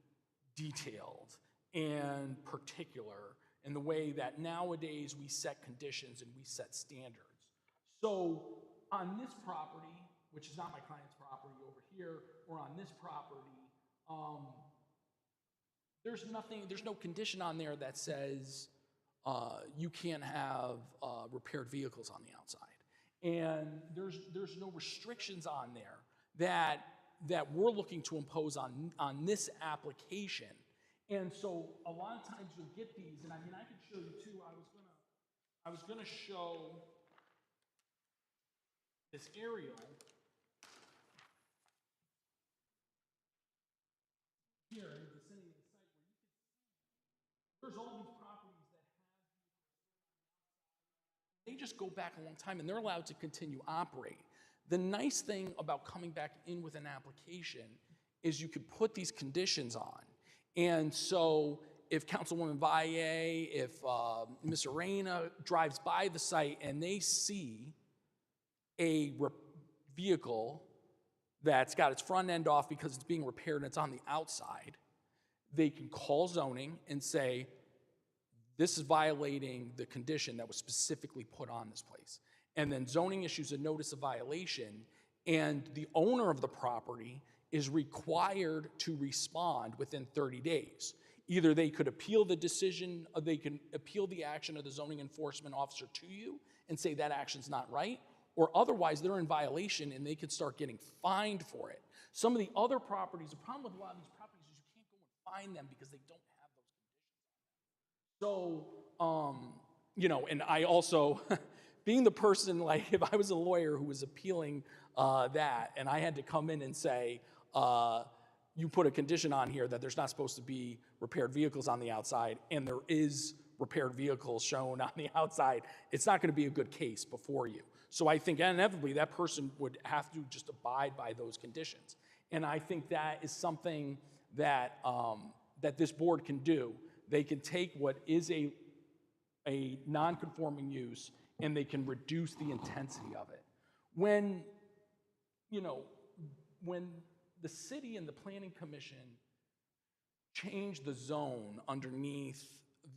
Speaker 2: detailed and particular in the way that nowadays we set conditions and we set standards. So on this property, which is not my client's property over here, or on this property, there's no condition on there that says you can't have repaired vehicles on the outside. And there's no restrictions on there that we're looking to impose on this application. And so a lot of times you'll get these, and I mean, I could show you too. I was gonna show this aerial here in the vicinity of the site where you can see there's all these properties that they just go back a long time and they're allowed to continue operate. The nice thing about coming back in with an application is you could put these conditions on. And so if Councilwoman Valle, if Ms. Arena drives by the site and they see a vehicle that's got its front end off because it's being repaired and it's on the outside, they can call zoning and say, this is violating the condition that was specifically put on this place. And then zoning issues a notice of violation, and the owner of the property is required to respond within 30 days. Either they could appeal the decision, or they can appeal the action of the zoning enforcement officer to you and say that action's not right, or otherwise they're in violation and they could start getting fined for it. Some of the other properties, the problem with a lot of these properties is you can't go and fine them because they don't have those conditions. So, you know, and I also, being the person, like if I was a lawyer who was appealing that and I had to come in and say, you put a condition on here that there's not supposed to be repaired vehicles on the outside, and there is repaired vehicles shown on the outside, it's not gonna be a good case before you. So I think inevitably that person would have to just abide by those conditions. And I think that is something that, that this board can do. They can take what is a non-conforming use and they can reduce the intensity of it. When, you know, when the city and the planning commission changed the zone underneath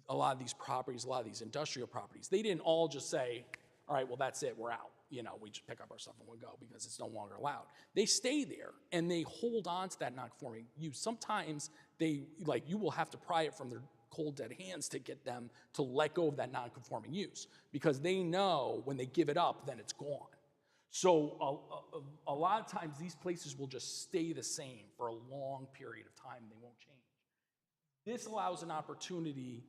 Speaker 2: a lot of these properties, a lot of these industrial properties, they didn't all just say, all right, well, that's it, we're out. You know, we just pick up our stuff and we'll go because it's no longer allowed. They stay there and they hold on to that non-conforming use. Sometimes they, like, you will have to pry it from their cold dead hands to get them to let go of that non-conforming use because they know when they give it up, then it's gone. So a lot of times these places will just stay the same for a long period of time. They won't change. This allows an opportunity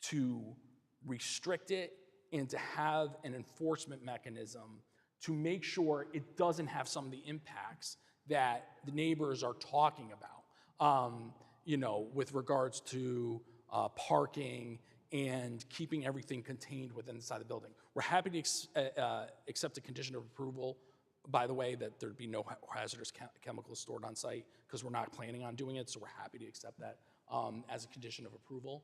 Speaker 2: to restrict it and to have an enforcement mechanism to make sure it doesn't have some of the impacts that the neighbors are talking about, you know, with regards to parking and keeping everything contained within inside the building. We're happy to accept a condition of approval, by the way, that there'd be no hazardous chemicals stored on site because we're not planning on doing it, so we're happy to accept that as a condition of approval.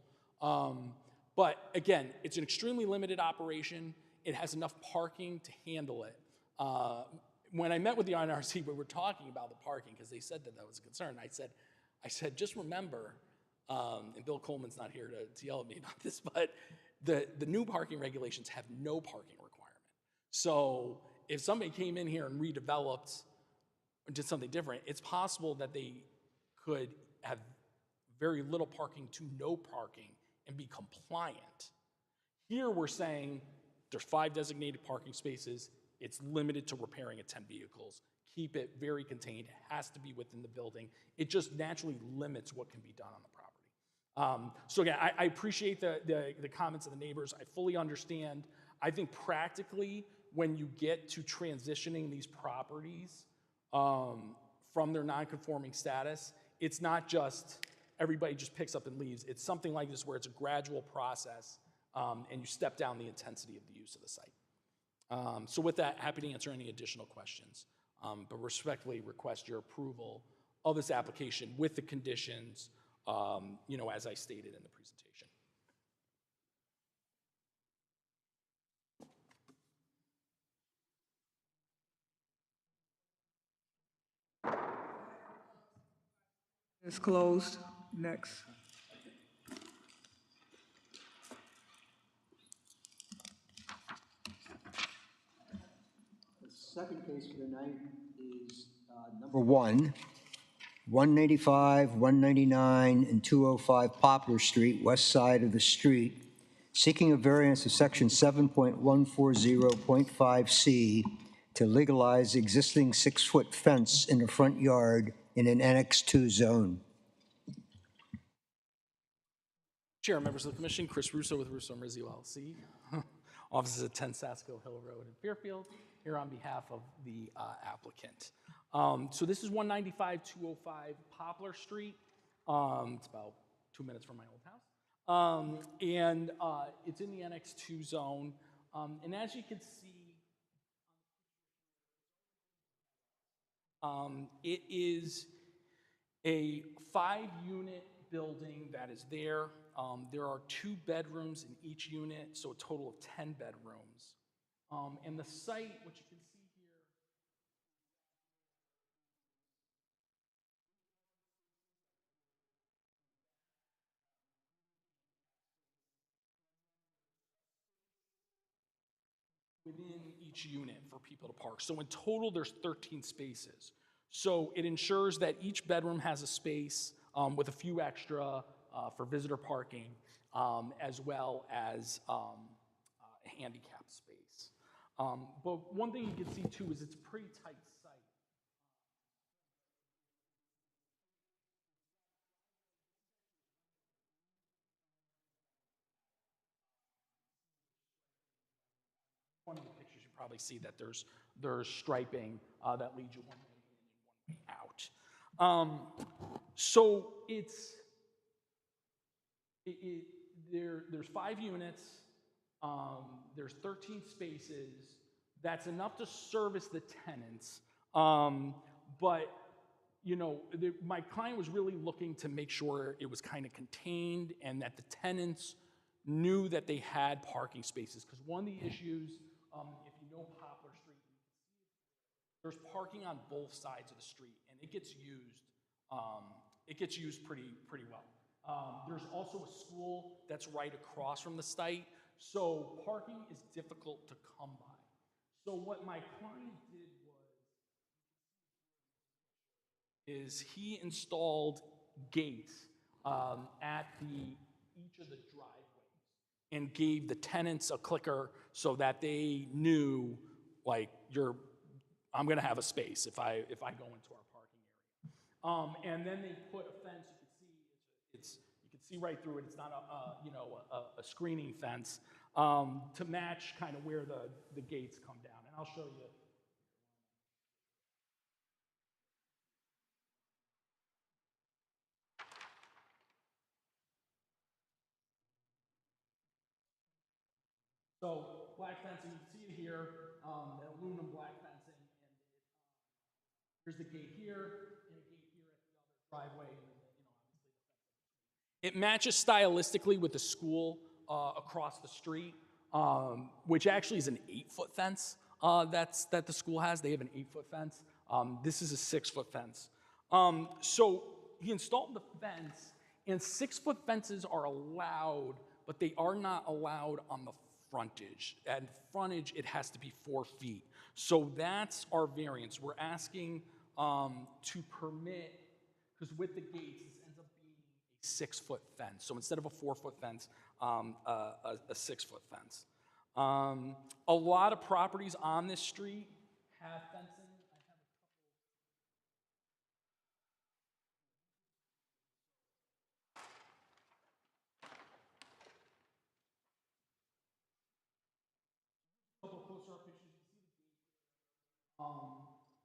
Speaker 2: But again, it's an extremely limited operation. It has enough parking to handle it. When I met with the NRC, we were talking about the parking because they said that that was a concern. I said, just remember, and Bill Coleman's not here to yell at me about this, but the new parking regulations have no parking requirement. So if somebody came in here and redeveloped or did something different, it's possible that they could have very little parking to no parking and be compliant. Here we're saying there's 5 designated parking spaces. It's limited to repairing at 10 vehicles. Keep it very contained. It has to be within the building. It just naturally limits what can be done on the property. So again, I appreciate the comments of the neighbors. I fully understand. I think practically when you get to transitioning these properties from their non-conforming status, it's not just everybody just picks up and leaves. It's something like this where it's a gradual process and you step down the intensity of the use of the site. So with that, happy to answer any additional questions, but respectfully request your approval of this application with the conditions, you know, as I stated in the presentation.
Speaker 1: It's closed. Next.
Speaker 3: The second case for the night is number 195, 199, and 205 Poplar Street, west side of the street, seeking a variance of section 7.140.5C to legalize existing 6-foot fence in the front yard in an Annex 2 zone.
Speaker 2: Chair, members of the commission, Chris Russo with Russo & Rizzi LLC offices at 10 Sasko Hill Road in Fairfield, here on behalf of the applicant. So this is 195-205 Poplar Street. It's about 2 minutes from my old house. And it's in the NX2 zone. And as you can see, it is a 5-unit building that is there. There are 2 bedrooms in each unit, so a total of 10 bedrooms. And the site, which you can see here, within each unit for people to park. So in total, there's 13 spaces. So it ensures that each bedroom has a space with a few extra for visitor parking, as well as a handicap space. But one thing you can see too is it's a pretty tight site. One of the pictures you probably see that there's striping that leads you one way in and one way out. So there's 5 units, there's 13 spaces. That's enough to service the tenants. But you know, my client was really looking to make sure it was kind of contained and that the tenants knew that they had parking spaces. Because one of the issues, if you know Poplar Street, there's parking on both sides of the street, and it gets used. It gets used pretty well. There's also a school that's right across from the site, so parking is difficult to come by. So what my client did is he installed gates at each of the driveways and gave the tenants a clicker so that they knew, like, I'm going to have a space if I go into our parking area. And then they put a fence. You can see right through it. It's not a screening fence to match kind of where the gates come down. And I'll show you. So black fencing, you can see it here, that aluminum black fencing, and here's the gate here, and a gate here at the other driveway, and then, obviously. It matches stylistically with the school across the street, which actually is an 8-foot fence that the school has. They have an 8-foot fence. This is a 6-foot fence. So he installed the fence, and 6-foot fences are allowed, but they are not allowed on the frontage. At frontage, it has to be 4 feet. So that's our variance. We're asking to permit, because with the gates, this ends up being a 6-foot fence. So instead of a 4-foot fence, a 6-foot fence. A lot of properties on this street have fencing. Couple closer up pictures, you can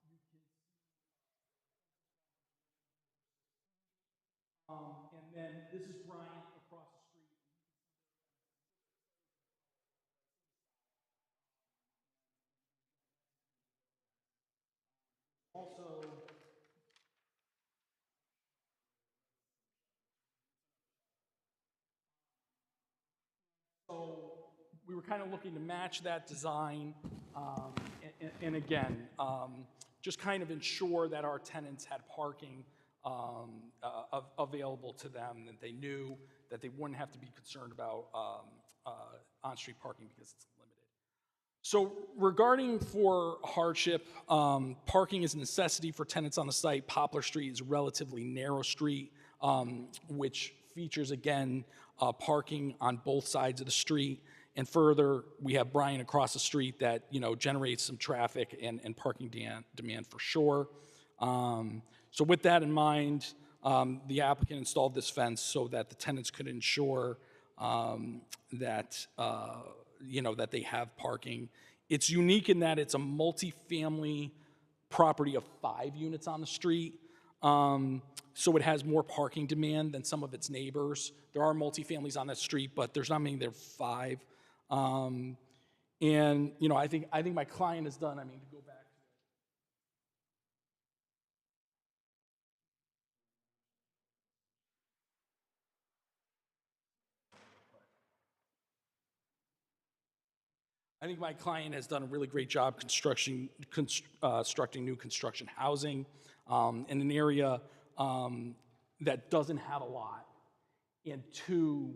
Speaker 2: see the gate. And then this is Bryant across the street. Also, so we were kind of looking to match that design, and again, just kind of ensure that our tenants had parking available to them, that they knew that they wouldn't have to be concerned about on-street parking because it's limited. So regarding for hardship, parking is a necessity for tenants on the site. Poplar Street is a relatively narrow street, which features, again, parking on both sides of the street. And further, we have Bryant across the street that, generates some traffic and parking demand for sure. So with that in mind, the applicant installed this fence so that the tenants could ensure that that they have parking. It's unique in that it's a multifamily property of 5 units on the street. So it has more parking demand than some of its neighbors. There are multifamilies on that street, but there's not many, there are 5. And, I think my client has done, to go back. I think my client has done a really great job constructing new construction housing in an area that doesn't have a lot. And 2,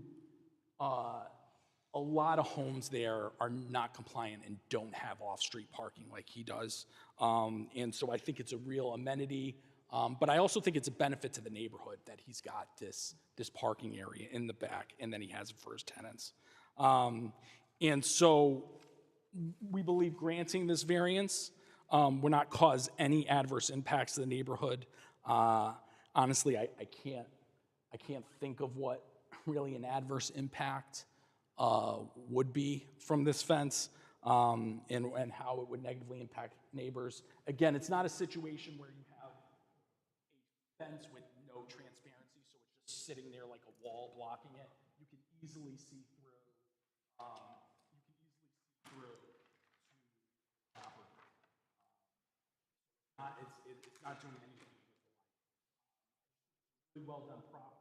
Speaker 2: a lot of homes there are not compliant and don't have off-street parking like he does. And so I think it's a real amenity, but I also think it's a benefit to the neighborhood that he's got this parking area in the back, and then he has it for his tenants. And so we believe granting this variance will not cause any adverse impacts to the neighborhood. Honestly, I can't think of what really an adverse impact would be from this fence, and how it would negatively impact neighbors. Again, it's not a situation where you have a fence with no transparency, so it's just sitting there like a wall blocking it. You can easily see through. It's not doing anything. Really well done property.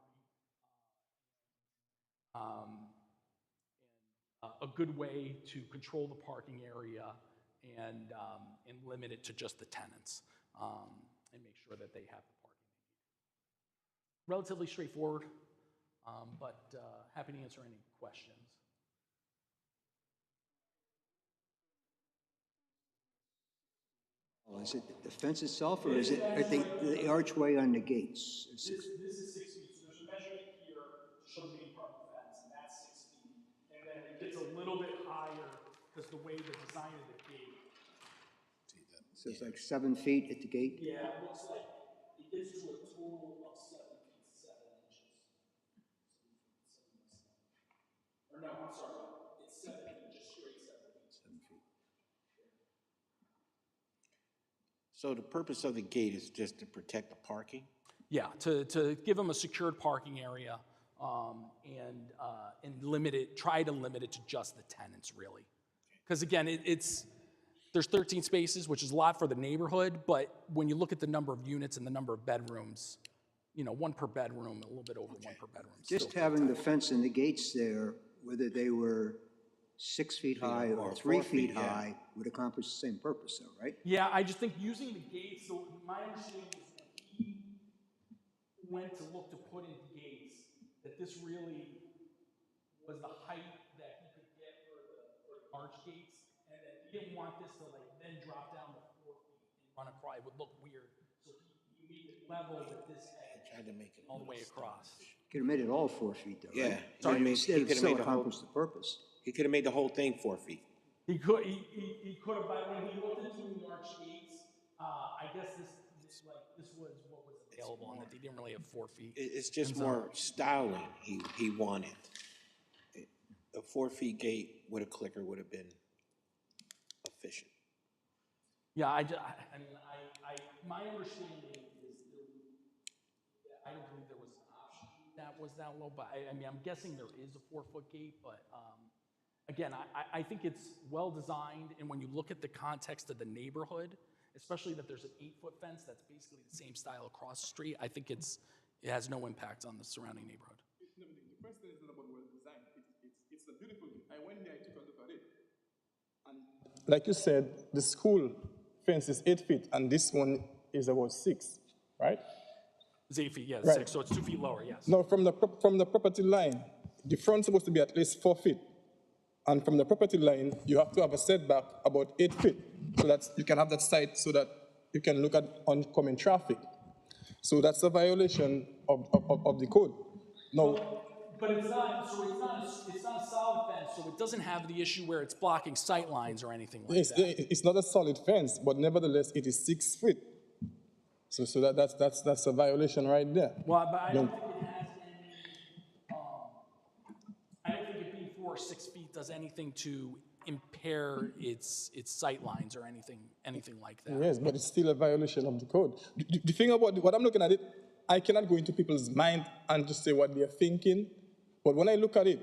Speaker 2: A good way to control the parking area and limit it to just the tenants, and make sure that they have the parking they need. Relatively straightforward, but happy to answer any questions.
Speaker 3: Is it the fence itself, or is it the archway on the gates?
Speaker 2: This is 6 feet, so there's a measurement here to show the main part of the fence, and that's 6 feet. And then it gets a little bit higher because the way the design of the gate.
Speaker 3: So it's like 7 feet at the gate?
Speaker 2: Yeah, it looks like it gets to a total of 7 feet 7 inches. Or no, I'm sorry, it's 7 feet, just straight 7 feet.
Speaker 3: 7 feet.
Speaker 5: So the purpose of the gate is just to protect the parking?
Speaker 2: Yeah, to give them a secured parking area, and try to limit it to just the tenants, really. Because again, there's 13 spaces, which is a lot for the neighborhood, but when you look at the number of units and the number of bedrooms, 1 per bedroom, a little bit over 1 per bedroom.
Speaker 3: Just having the fence and the gates there, whether they were 6 feet high or 3 feet high, would accomplish the same purpose, though, right?
Speaker 2: Yeah, I just think using the gates, so my understanding is when he went to look to put in gates, that this really was the height that he could get for the arch gates, and that he didn't want this to then drop down to 4 feet and run across. It would look weird. So he made it level with this edge
Speaker 5: Tried to make it
Speaker 2: all the way across.
Speaker 3: Could have made it all 4 feet, though,
Speaker 5: Yeah.
Speaker 3: right?
Speaker 5: He could've made-
Speaker 3: Still
Speaker 5: he could've made the whole-
Speaker 3: accomplish the purpose.
Speaker 5: He could have made the whole thing 4 feet.
Speaker 2: He could have, but when he looked into the arch gates, I guess this was what was available, and that they didn't really have 4 feet.
Speaker 5: It's just more styling he wanted. A 4 feet gate with a clicker would have been efficient.
Speaker 2: Yeah, my understanding is I don't believe there was an option that was that low, but I'm guessing there is a 4-foot gate, but again, I think it's well designed, and when you look at the context of the neighborhood, especially that there's an 8-foot fence that's basically the same style across the street, I think it has no impact on the surrounding neighborhood.
Speaker 9: The first thing is not about well designed. It's a beautiful thing. I went there, I took a look at it. And like you said, the school fence is 8 feet, and this one is about 6, right?
Speaker 2: It's 8 feet, yeah,
Speaker 9: Right.
Speaker 2: 6, so it's 2 feet lower, yes.
Speaker 9: No, from the property line, the front's supposed to be at least 4 feet. And from the property line, you have to have a setback about 8 feet, so that you can have that site so that you can look at oncoming traffic. So that's a violation of the code. No,
Speaker 2: But it's not a solid fence, so it doesn't have the issue where it's blocking sight lines or anything like that.
Speaker 9: it's not a solid fence, but nevertheless, it is 6 feet. So that's a violation right there.
Speaker 2: Well, but I don't think it has any, I don't think it being 4 or 6 feet does anything to impair its sight lines or anything like that.
Speaker 9: Yes, but it's still a violation of the code. The thing about what I'm looking at it, I cannot go into people's mind and just say what they're thinking. But when I look at it,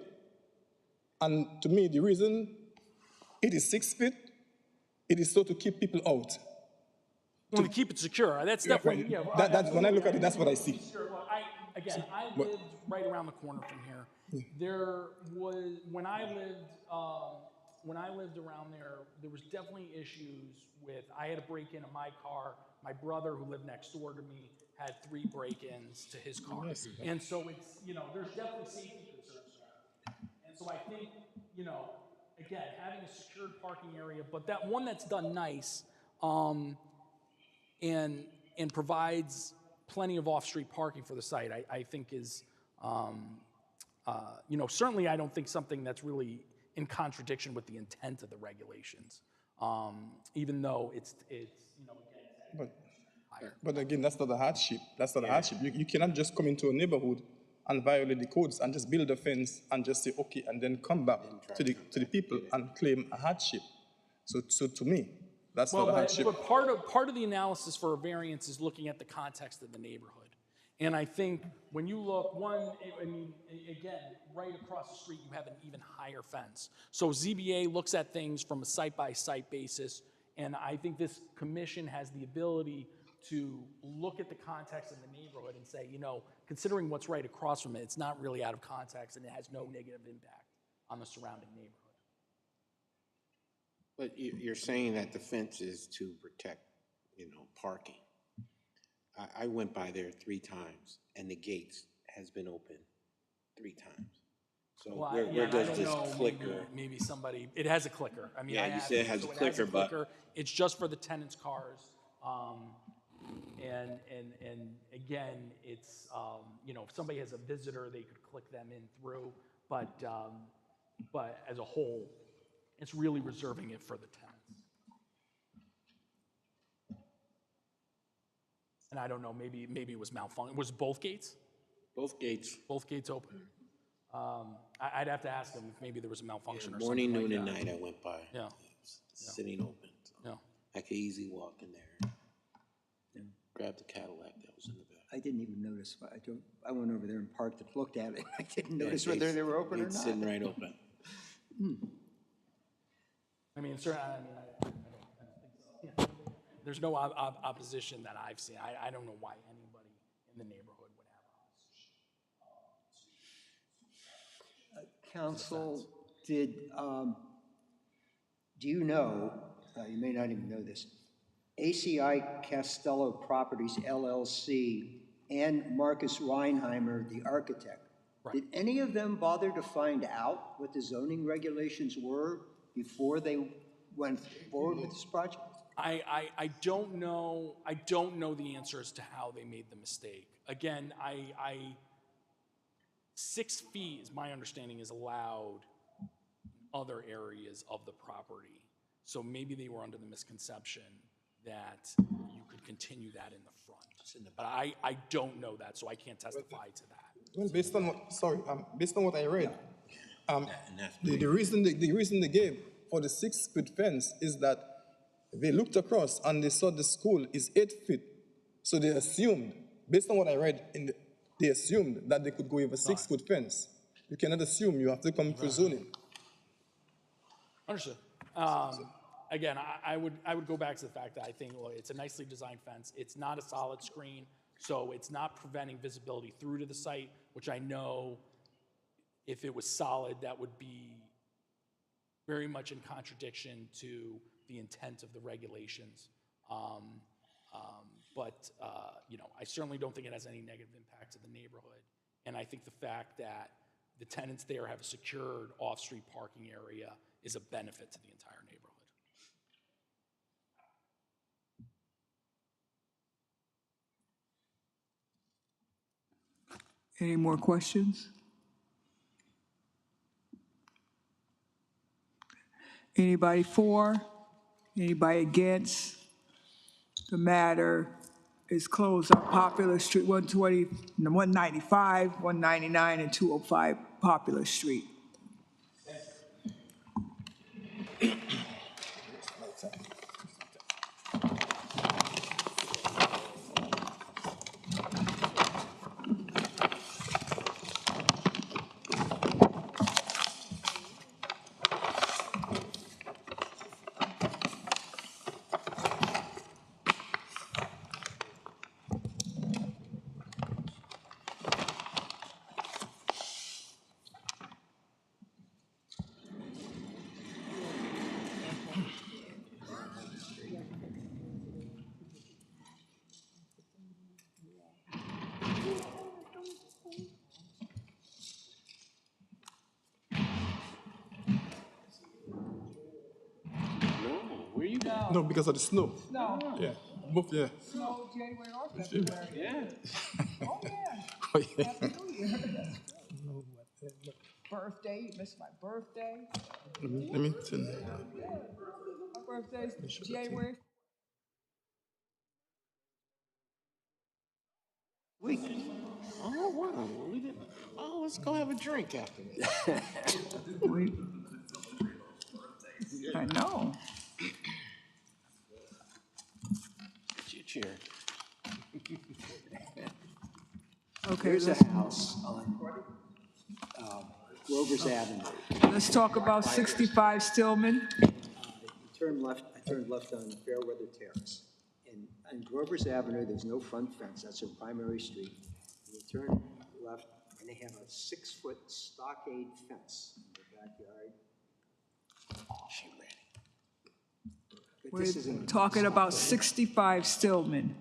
Speaker 9: and to me, the reason it is 6 feet, it is so to keep people out.
Speaker 2: Want to keep it secure. That's definitely, yeah.
Speaker 9: That's when I look at it, that's what I see.
Speaker 2: Sure. Well, I lived right around the corner from here. There was, when I lived around there was definitely issues with, I had a break-in in my car. My brother, who lived next door to me, had 3 break-ins to his car. And so it's, there's definitely safety concerns there. And so I think, again, having a secured parking area, but that one that's done nice, and provides plenty of off-street parking for the site, I think is, certainly I don't think something that's really in contradiction with the intent of the regulations, even though it's
Speaker 9: But again, that's not a hardship. That's not a hardship. You cannot just come into a neighborhood and violate the codes and just build a fence and just say, okay, and then come back to the people and claim a hardship. So to me, that's not a hardship.
Speaker 2: But part of the analysis for a variance is looking at the context of the neighborhood. And I think when you look, again, right across the street, you have an even higher fence. So ZBA looks at things from a site-by-site basis, and I think this commission has the ability to look at the context of the neighborhood and say, considering what's right across from it, it's not really out of context and it has no negative impact on the surrounding neighborhood.
Speaker 5: But you're saying that the fence is to protect, parking. I went by there 3 times, and the gates has been open 3 times. So where does this clicker?
Speaker 2: Maybe somebody, it has a clicker. I mean,
Speaker 5: Yeah, you said it has a clicker, but
Speaker 2: it's just for the tenants' cars. And again, it's, if somebody has a visitor, they could click them in through, but as a whole, it's really reserving it for the tenants. And I don't know, maybe it was malfunction. Was both gates?
Speaker 5: both gates.
Speaker 2: Both gates open? I'd have to ask them if maybe there was a malfunction or
Speaker 5: Morning,
Speaker 2: something
Speaker 5: noon,
Speaker 2: like
Speaker 5: and
Speaker 2: that.
Speaker 5: night I went by.
Speaker 2: Yeah.
Speaker 5: Sitting open. So
Speaker 2: Yeah.
Speaker 5: I could easily walk in there. Grab the Cadillac that was in the back.
Speaker 3: I didn't even notice. I went over there and parked and looked at it. I didn't notice whether they were open or
Speaker 5: It's
Speaker 3: not.
Speaker 5: sitting right open.
Speaker 2: I mean, sir, I don't think so. There's no opposition that I've seen. I don't know why anybody in the neighborhood would have a
Speaker 3: Council, do you know, you may not even know this, ACI Castello Properties LLC and Marcus Weinheimer, the architect, did any of them bother to find out what the zoning regulations were before they went forward with this project?
Speaker 2: I don't know. I don't know the answer as to how they made the mistake. Again, 6 feet, is my understanding, is allowed in other areas of the property. So maybe they were under the misconception that you could continue that in the front. But I don't know that, so I can't testify to that.
Speaker 9: Well, based on what I read, the reason they gave for the 6-foot fence is that they looked across and they saw the school is 8 feet. So they assumed, based on what I read, they assumed that they could go with a 6-foot fence. You cannot assume, you have to come through zoning.
Speaker 2: Understood. Again, I would go back to the fact that I think, well, it's a nicely designed fence. It's not a solid screen, so it's not preventing visibility through to the site, which I know if it was solid, that would be very much in contradiction to the intent of the regulations. But I certainly don't think it has any negative impact to the neighborhood. And I think the fact that the tenants there have a secured off-street parking area is a benefit to the entire neighborhood.
Speaker 1: Any more questions? Anybody for? Anybody against? The matter is closed on Popular Street, 120, 195, 199, and 205 Popular Street.
Speaker 9: No, because of the snow.
Speaker 1: No,
Speaker 9: Yeah, both, yeah.
Speaker 1: snow January or February.
Speaker 5: Yeah.
Speaker 1: Oh, yeah.
Speaker 9: Oh, yeah.
Speaker 1: Happy New Year. That's good. Birthday, you missed my birthday.
Speaker 9: Let me turn.
Speaker 1: My birthday's January.
Speaker 5: Wait. Oh, wow. We didn't. Oh, let's go have a drink after this.
Speaker 1: I know.
Speaker 5: Get your chair.
Speaker 1: Okay,
Speaker 3: There's
Speaker 1: let's,
Speaker 3: a house on Grover's Avenue.
Speaker 1: let's talk about 65 Stillman.
Speaker 3: You turn left, I turned left on Fairweather Terrace. And on Grover's Avenue, there's no front fence, that's a primary street. You turn left, and they have a 6-foot stockade fence in their backyard.
Speaker 5: She ready.
Speaker 3: But
Speaker 1: We're
Speaker 3: this isn't,
Speaker 1: talking about 65 Stillman.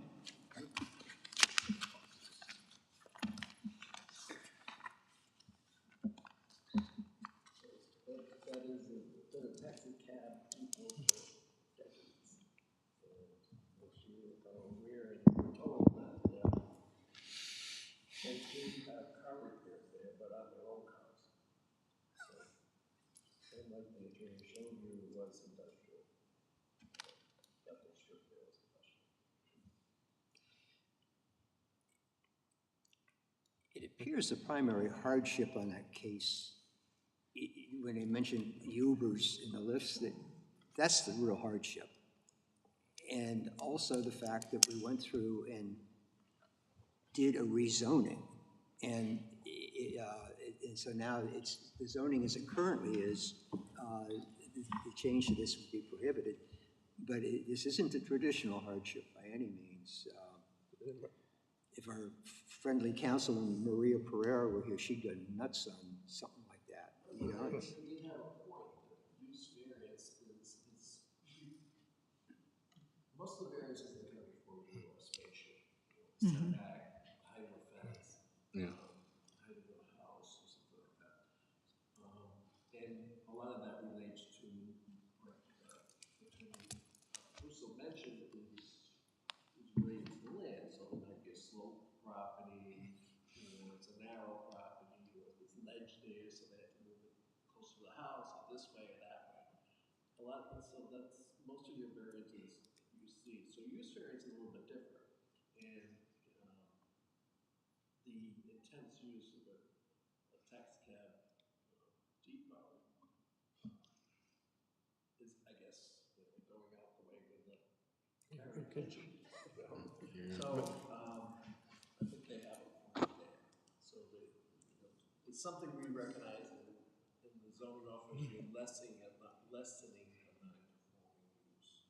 Speaker 3: it appears the primary hardship on that case, when they mentioned Ubers in the lifts, that's the real hardship. And also the fact that we went through and did a rezoning. And so now the zoning as it currently is, the change to this would be prohibited. But this isn't a traditional hardship by any means. If our friendly councilman Maria Pereira were here, she'd go nuts on something like that. You know, it's,
Speaker 10: You have a point. Use variance is most of the variances that come before you are spatial, setback, height of a fence,
Speaker 5: Yeah.
Speaker 10: height of a house, or something like that. And a lot of that relates to, like, Russell mentioned, is related to the land. So it might be a slope property, it's a narrow property, or there's ledge there, so they have to move it closer to the house, or this way or that way. So that's most of your variances you see. So use variance is a little bit different. And the intense use of a taxi cab depot is, I guess, going out the way with the carriage pigeon. So I think they have a point there. So it's something we recognize in the zoning office, you're lessening a non-conforming use.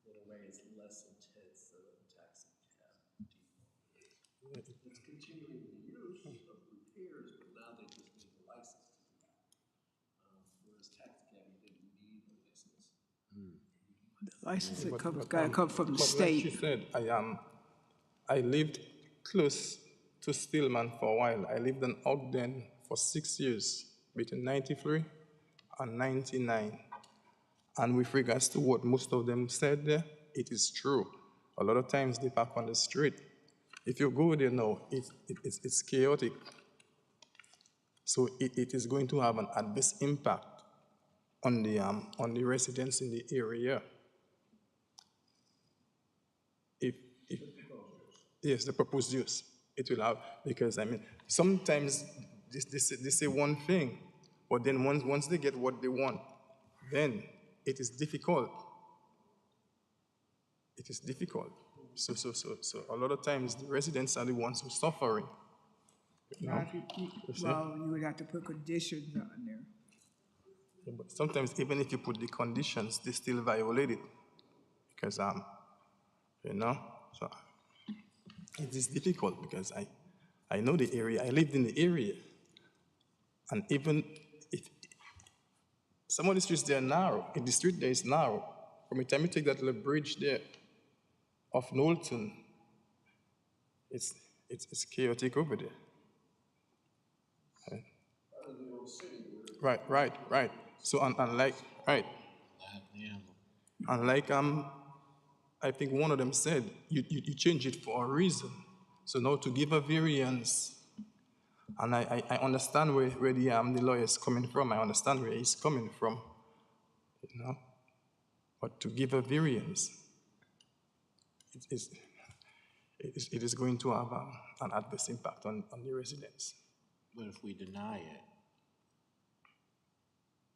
Speaker 10: In a way, it's less intense than a taxi cab depot. It's continuing the use of repairs, but now they just need a license to do that. Whereas taxi cab, you didn't need a license.
Speaker 1: License gotta come from the
Speaker 9: But like she
Speaker 1: state.
Speaker 9: said, I lived close to Stillman for a while. I lived in Ogden for 6 years, between 93 and 99. And with regards to what most of them said there, it is true. A lot of times they park on the street. If you go there now, it's chaotic. So it is going to have an adverse impact on the residents in the area. If yes, the proposed use, it will have, because I mean, sometimes they say one thing, but then once they get what they want, then it is difficult. It is difficult. So a lot of times the residents are the ones who are suffering. You know?
Speaker 1: Well, you would have to put conditions on there.
Speaker 9: Yeah, but sometimes even if you put the conditions, they still violate it. Because so it is difficult because I know the area, I lived in the area. And even if some of the streets there are narrow, if the street there is narrow, from the time you take that little bridge there of Knowlton, it's chaotic over there. Right. Right. So unlike, right.
Speaker 5: Yeah.
Speaker 9: And like I think one of them said, you change it for a reason. So now to give a variance, and I understand where the lawyer is coming from. I understand where he's coming from, you know. But to give a variance, it is, it is going to have an adverse impact on the residents.
Speaker 5: But if we deny it,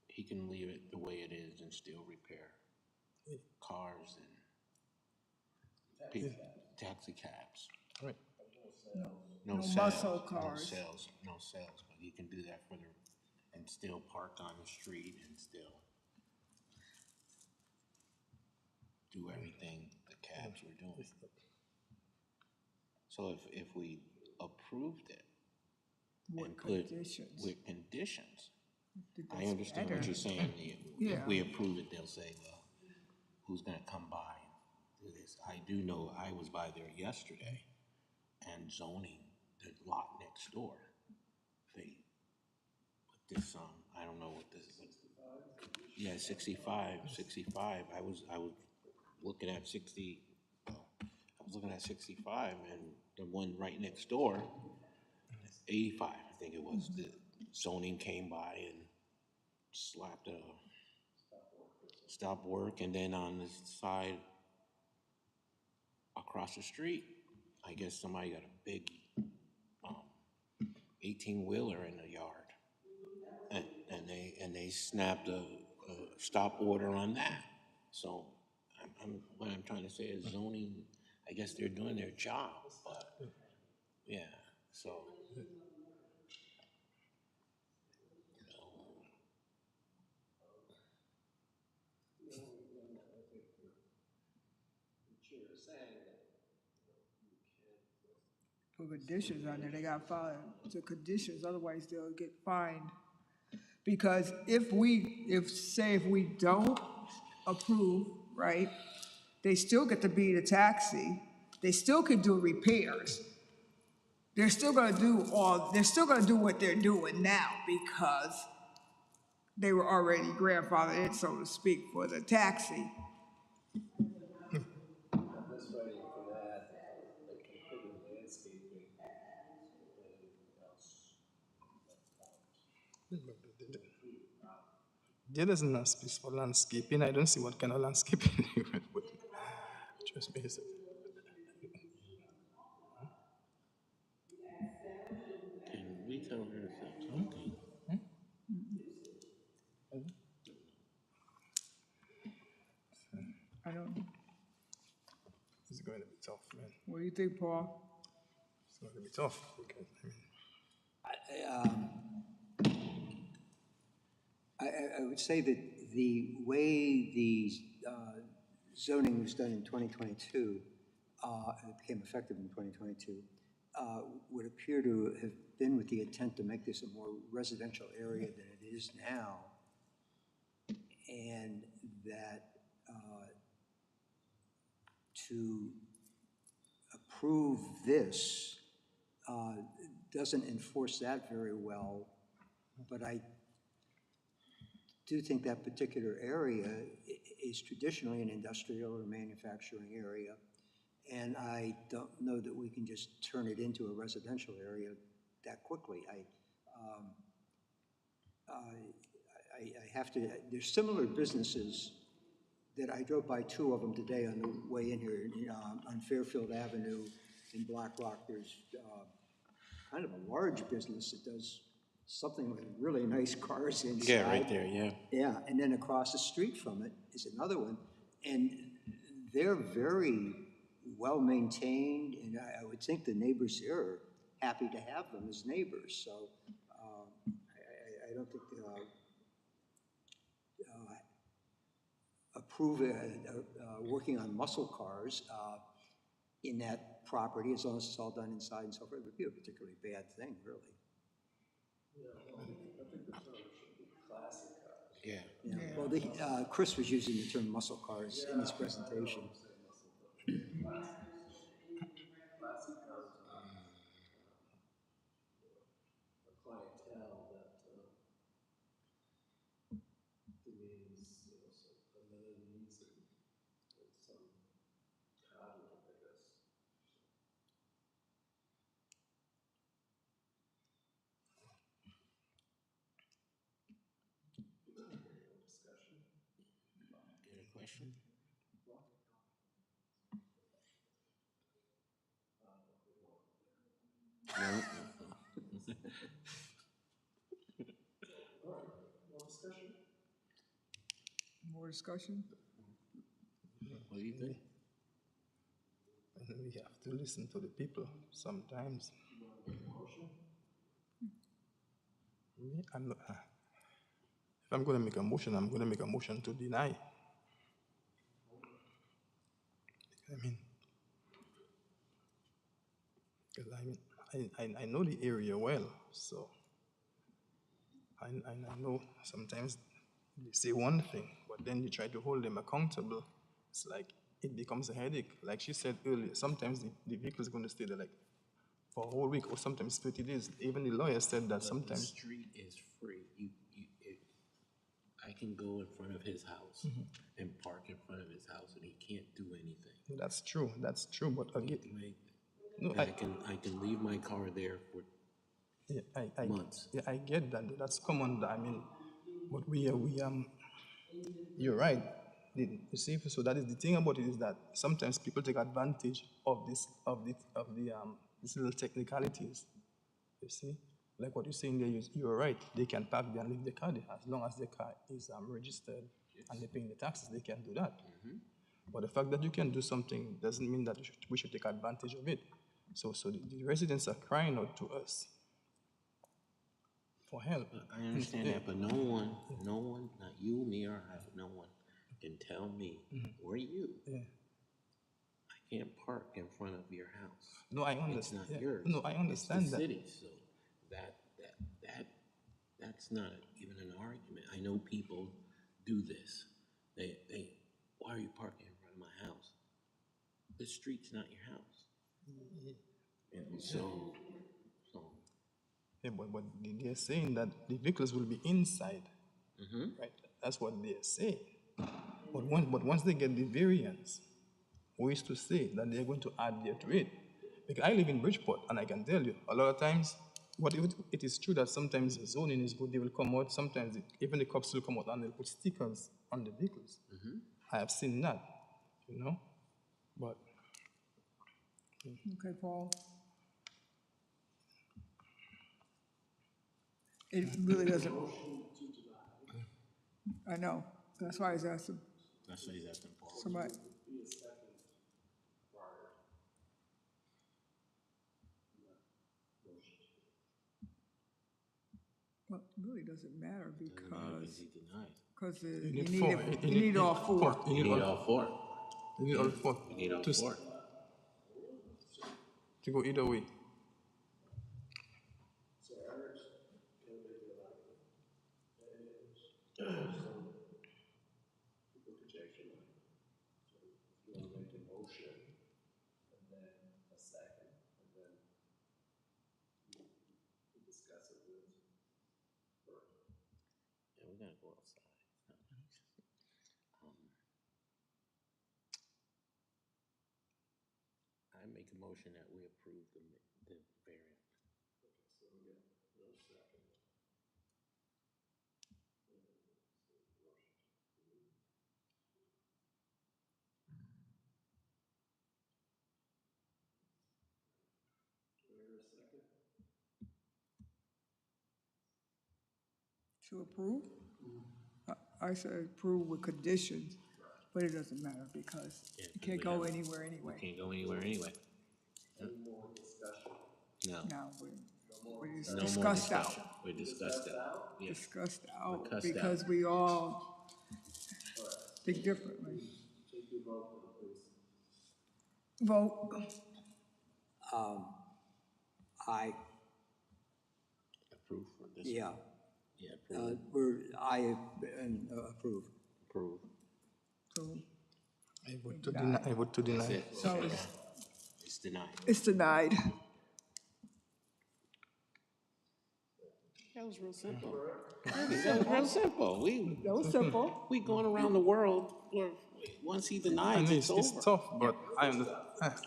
Speaker 5: he can leave it the way it is and still repair cars and taxi cabs.
Speaker 9: Right.
Speaker 5: No
Speaker 1: No
Speaker 5: sales,
Speaker 1: muscle cars.
Speaker 5: no sales, but he can do that for the, and still park on the street and still do everything the cabs were doing. So if we approved it
Speaker 1: What
Speaker 5: and put
Speaker 1: conditions?
Speaker 5: with conditions, I
Speaker 1: That's
Speaker 5: understand what
Speaker 1: better.
Speaker 5: you're saying.
Speaker 1: Yeah.
Speaker 5: If we approve it, they'll say, well, who's gonna come by and do this? I do know, I was by there yesterday and zoning, the lot next door, they put this, I don't know what this, yeah, 65. I was looking at 60, well, I was looking at 65 and the one right next door, 85, I think it was, the zoning came by and slapped a stop work, and then on the side across the street, I guess somebody got a big 18-wheeler in the yard, and they snapped a stop order on that. So what I'm trying to say is zoning, I guess they're doing their job, but yeah, so.
Speaker 1: Put conditions on there, they gotta follow the conditions, otherwise they'll get fined. Because if we don't approve, right, they still get to be the taxi, they still can do repairs. They're still gonna do what they're doing now because they were already grandfathered in, so to speak, for the taxi.
Speaker 10: This way you can add, they can put in landscaping and anything else.
Speaker 9: There doesn't have space for landscaping. I don't see what kind of landscaping you would put. Just basic.
Speaker 5: Can we tell her to stop talking?
Speaker 1: I don't,
Speaker 9: It's going to be tough, man.
Speaker 1: what do you think, Paul?
Speaker 9: It's going to be tough because,
Speaker 3: I would say that the way the zoning was done in 2022, and it became effective in 2022, would appear to have been with the intent to make this a more residential area than it is now, and that to approve this doesn't enforce that very well, but I do think that particular area is traditionally an industrial or manufacturing area, and I don't know that we can just turn it into a residential area that quickly. I have to, there's similar businesses that I drove by two of them today on the way in here, on Fairfield Avenue in Black Rock. There's kind of a large business that does something with really nice cars inside.
Speaker 5: Yeah, right there, yeah.
Speaker 3: Yeah, and then across the street from it is another one, and they're very well maintained, and I would think the neighbors there are happy to have them as neighbors. So I don't think working on muscle cars in that property, as long as it's all done inside and so forth, would be a particularly bad thing, really.
Speaker 5: Yeah.
Speaker 3: Yeah. Well, Chris was using the term muscle cars in his presentation.
Speaker 10: Classic cars are a clientele that demands, a
Speaker 4: discussion? No?
Speaker 1: More discussion?
Speaker 4: What do you think?
Speaker 9: We have to listen to the people sometimes. Me, I'm not, if I'm going to make a motion, I'm going to make a motion to deny. I mean, because I know the area well, so I know sometimes they say one thing, but then you try to hold them accountable. It's like it becomes a headache. Like she said earlier, sometimes the vehicle is going to stay there like for a whole week or sometimes 30 days. Even the lawyer said that
Speaker 4: The
Speaker 9: sometimes.
Speaker 4: street is free. I can go in front of his house and park in front of his house, and he can't do anything.
Speaker 9: That's true. That's true. But again, no,
Speaker 4: I can leave my car there for
Speaker 9: yeah,
Speaker 4: months.
Speaker 9: Yeah, I get that. That's common. I mean, but you're right. You see, so that is the thing about it is that sometimes people take advantage of these little technicalities. You see, like what you're saying there, you're right. They can park there and leave the car there as long as the car is registered and they're paying the taxes. They can do that. But the fact that you can do something doesn't mean that we should take advantage of it. So the residents are crying out to us for help.
Speaker 4: I understand that, but no one, not you, me, or I, no one can tell me, or you, I can't park in front of your house.
Speaker 9: No, I
Speaker 4: It's
Speaker 9: understand.
Speaker 4: not yours.
Speaker 9: No, I understand
Speaker 4: it's the
Speaker 9: that.
Speaker 4: city, so that's not even an argument. I know people do this. Why are you parking in front of my house? The street's not your house. And so
Speaker 9: Yeah, but they're saying that the vehicles will be inside, right? That's what they're saying. But once they get the variance, who is to say that they're going to add there to it? Because I live in Bridgeport, and I can tell you, a lot of times, it is true that sometimes the zoning is good, they will come out, sometimes even the cops will come out and they'll put stickers on the vehicles. I have seen that, but
Speaker 1: Okay, Paul. It really doesn't. I know. That's why I was asking
Speaker 4: that's what he's asking for.
Speaker 1: somebody. Well, it really doesn't matter because
Speaker 4: He denied.
Speaker 1: you need all four.
Speaker 4: You need all four.
Speaker 9: you need all four.
Speaker 4: You need all
Speaker 9: to,
Speaker 4: four.
Speaker 9: to go either way.
Speaker 4: Yeah, we gotta go outside. It's not nice. I make a motion that we approve the variance.
Speaker 1: To approve? I said approve with conditions, but it doesn't matter because you can't go anywhere anyway.
Speaker 4: Can't go anywhere anyway. No.
Speaker 1: Now, we
Speaker 4: No more
Speaker 1: discussed out.
Speaker 4: discussion. We discussed out. Yeah.
Speaker 1: Discussed out
Speaker 4: cussed
Speaker 1: because
Speaker 4: out.
Speaker 1: we all think differently. Vote.
Speaker 11: I,
Speaker 4: Approve for this.
Speaker 11: yeah,
Speaker 4: Yeah, approve.
Speaker 11: I approve.
Speaker 4: Approve.
Speaker 1: So
Speaker 9: I vote to deny.
Speaker 4: That's it.
Speaker 1: so
Speaker 4: It's denied.
Speaker 1: it's denied.
Speaker 4: That was real simple. That was real simple.
Speaker 1: That was simple.
Speaker 4: We going around the world. Once he
Speaker 9: I
Speaker 4: denies,
Speaker 9: mean,
Speaker 4: it's
Speaker 9: it's
Speaker 4: over.
Speaker 9: tough, but I understand.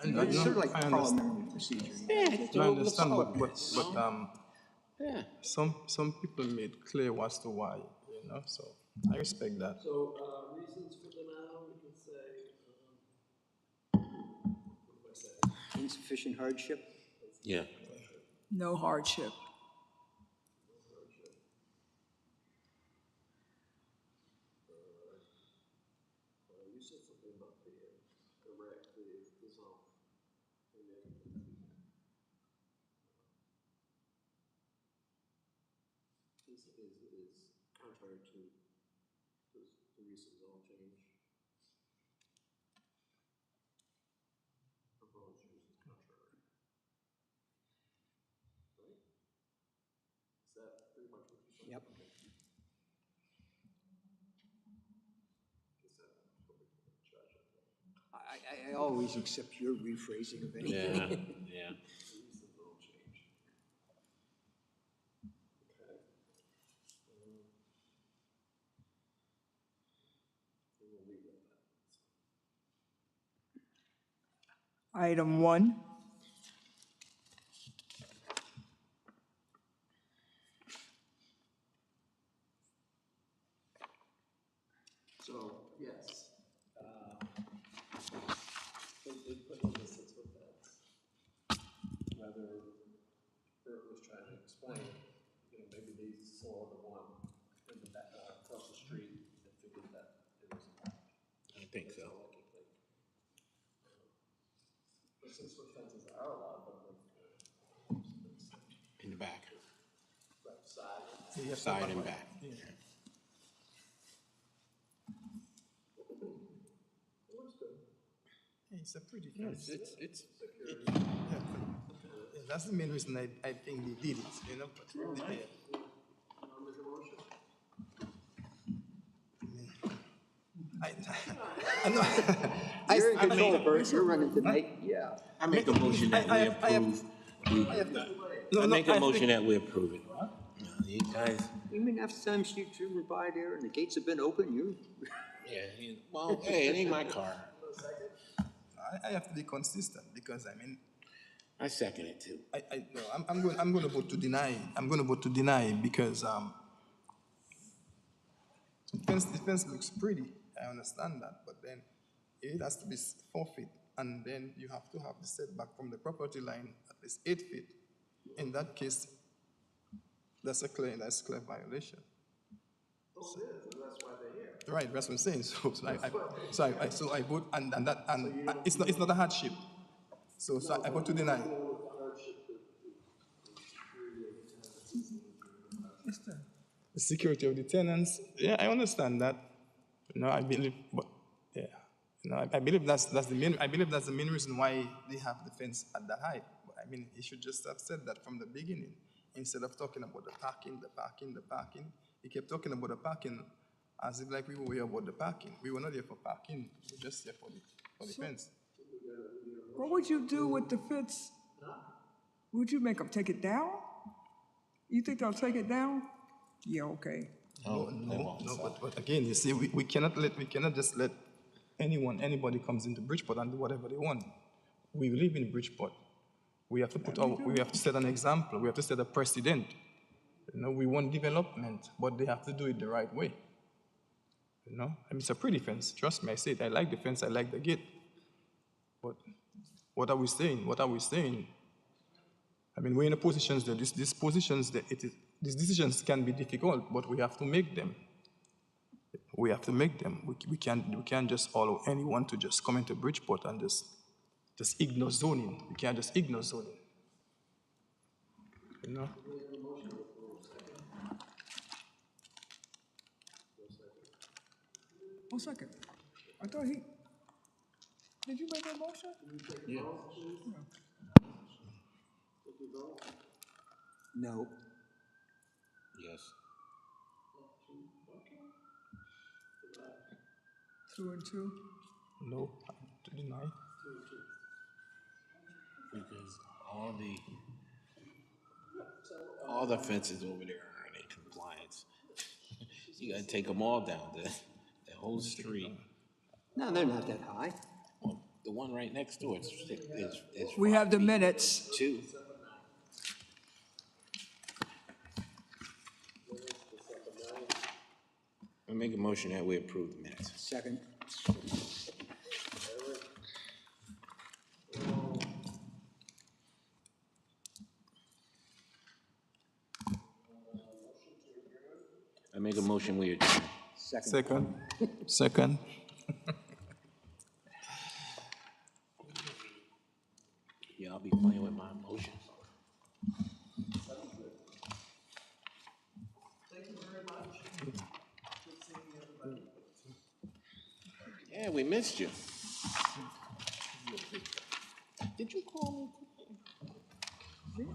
Speaker 11: It's sort of like
Speaker 9: I understand.
Speaker 11: parliamentary procedure.
Speaker 4: Yeah, it's
Speaker 9: I
Speaker 4: over the
Speaker 9: understand, but
Speaker 4: phone. Yeah.
Speaker 9: some people made clear as to why, so I respect that.
Speaker 10: So, reasons for denial,
Speaker 11: insufficient hardship?
Speaker 4: Yeah.
Speaker 1: No hardship.
Speaker 10: You said something about the zone. Is contrary to the recent zone change. Proposed use is contrary. Right? Is that pretty much what you said?
Speaker 11: Yep.
Speaker 10: Okay. Is that what we can judge of that?
Speaker 11: I always accept your rephrasing of anything.
Speaker 4: Yeah, yeah.
Speaker 10: Recent zone change. Okay. We'll leave it at that.
Speaker 1: Item 1.
Speaker 10: So, yes. They put in the 6-foot fence. Whether Bert was trying to explain, maybe they saw the one in the back, across the street and figured that it was allowed.
Speaker 4: I think so.
Speaker 10: The 6-foot fences are allowed, but
Speaker 5: In the back,
Speaker 10: right side.
Speaker 5: side and back.
Speaker 10: It looks good.
Speaker 9: It's a pretty
Speaker 5: It's,
Speaker 9: fence.
Speaker 5: it's,
Speaker 9: Yeah, that's the main reason I think they did it, you know. But, yeah. I know.
Speaker 11: You're in control, Bert, you're running tonight, yeah.
Speaker 5: I make a motion that we approve. I make a motion that we approve it. No, you guys,
Speaker 11: Even after times you've driven by there and the gates have been open,
Speaker 5: well, hey, it ain't my car.
Speaker 9: I have to be consistent because I mean,
Speaker 5: I second it too.
Speaker 9: no, I'm going to vote to deny. I'm going to vote to deny because the fence looks pretty. I understand that, but then it has to be 4 feet, and then you have to have the setback from the property line at least 8 feet. In that case, that's clear violation.
Speaker 10: Oh, it is, and that's why they're here.
Speaker 9: Right, that's what I'm saying. So I vote, and that, and it's not a hardship. So I vote to deny. The security of the tenants, yeah, I understand that. You know, I believe, but yeah, you know, I believe that's the main reason why they have the fence at that height. But I mean, he should just have said that from the beginning instead of talking about the parking. He kept talking about the parking as if like we were here about the parking. We were not here for parking. We were just here for the fence.
Speaker 1: What would you do with the fence? Would you make them take it down? You think they'll take it down? Yeah, okay.
Speaker 9: No, but again, you see, we cannot just let anybody comes into Bridgeport and do whatever they want. We live in Bridgeport. We have to we have to set an example. We have to set a precedent. You know, we want development, but they have to do it the right way. You know, I mean, it's a pretty fence. Trust me, I say it. I like the fence. I like the gate. But what are we saying? I mean, we're in a positions that these positions that these decisions can be difficult, but we have to make them. We can't just allow anyone to just come into Bridgeport and just ignore zoning. We can't just ignore zoning. You know?
Speaker 1: One second. I thought he, did you make that motion?
Speaker 5: Yeah.
Speaker 11: No.
Speaker 5: Yes.
Speaker 1: 2 and 2.
Speaker 9: No, to deny.
Speaker 5: Because all the fences over there are in compliance. You gotta take them all down, the whole street.
Speaker 11: No, they're not that high.
Speaker 5: Well, the one right next door is
Speaker 1: We have the
Speaker 5: 5 feet,
Speaker 1: minutes.
Speaker 5: too. I make a motion that we approve the minutes.
Speaker 11: Second.
Speaker 4: motion we adjourn.
Speaker 9: Second. Second.
Speaker 4: Yeah, I'll be playing with my emotions. Yeah, we missed you. Did you call me?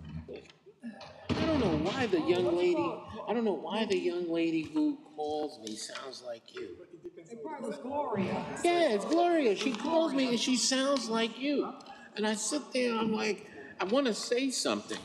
Speaker 4: I don't know why the young lady, I don't know why the young lady who calls me sounds like you.
Speaker 1: It probably was Gloria.
Speaker 4: Yeah, it's Gloria. She calls me and she sounds like you. And I sit there, I'm like, I want to say something.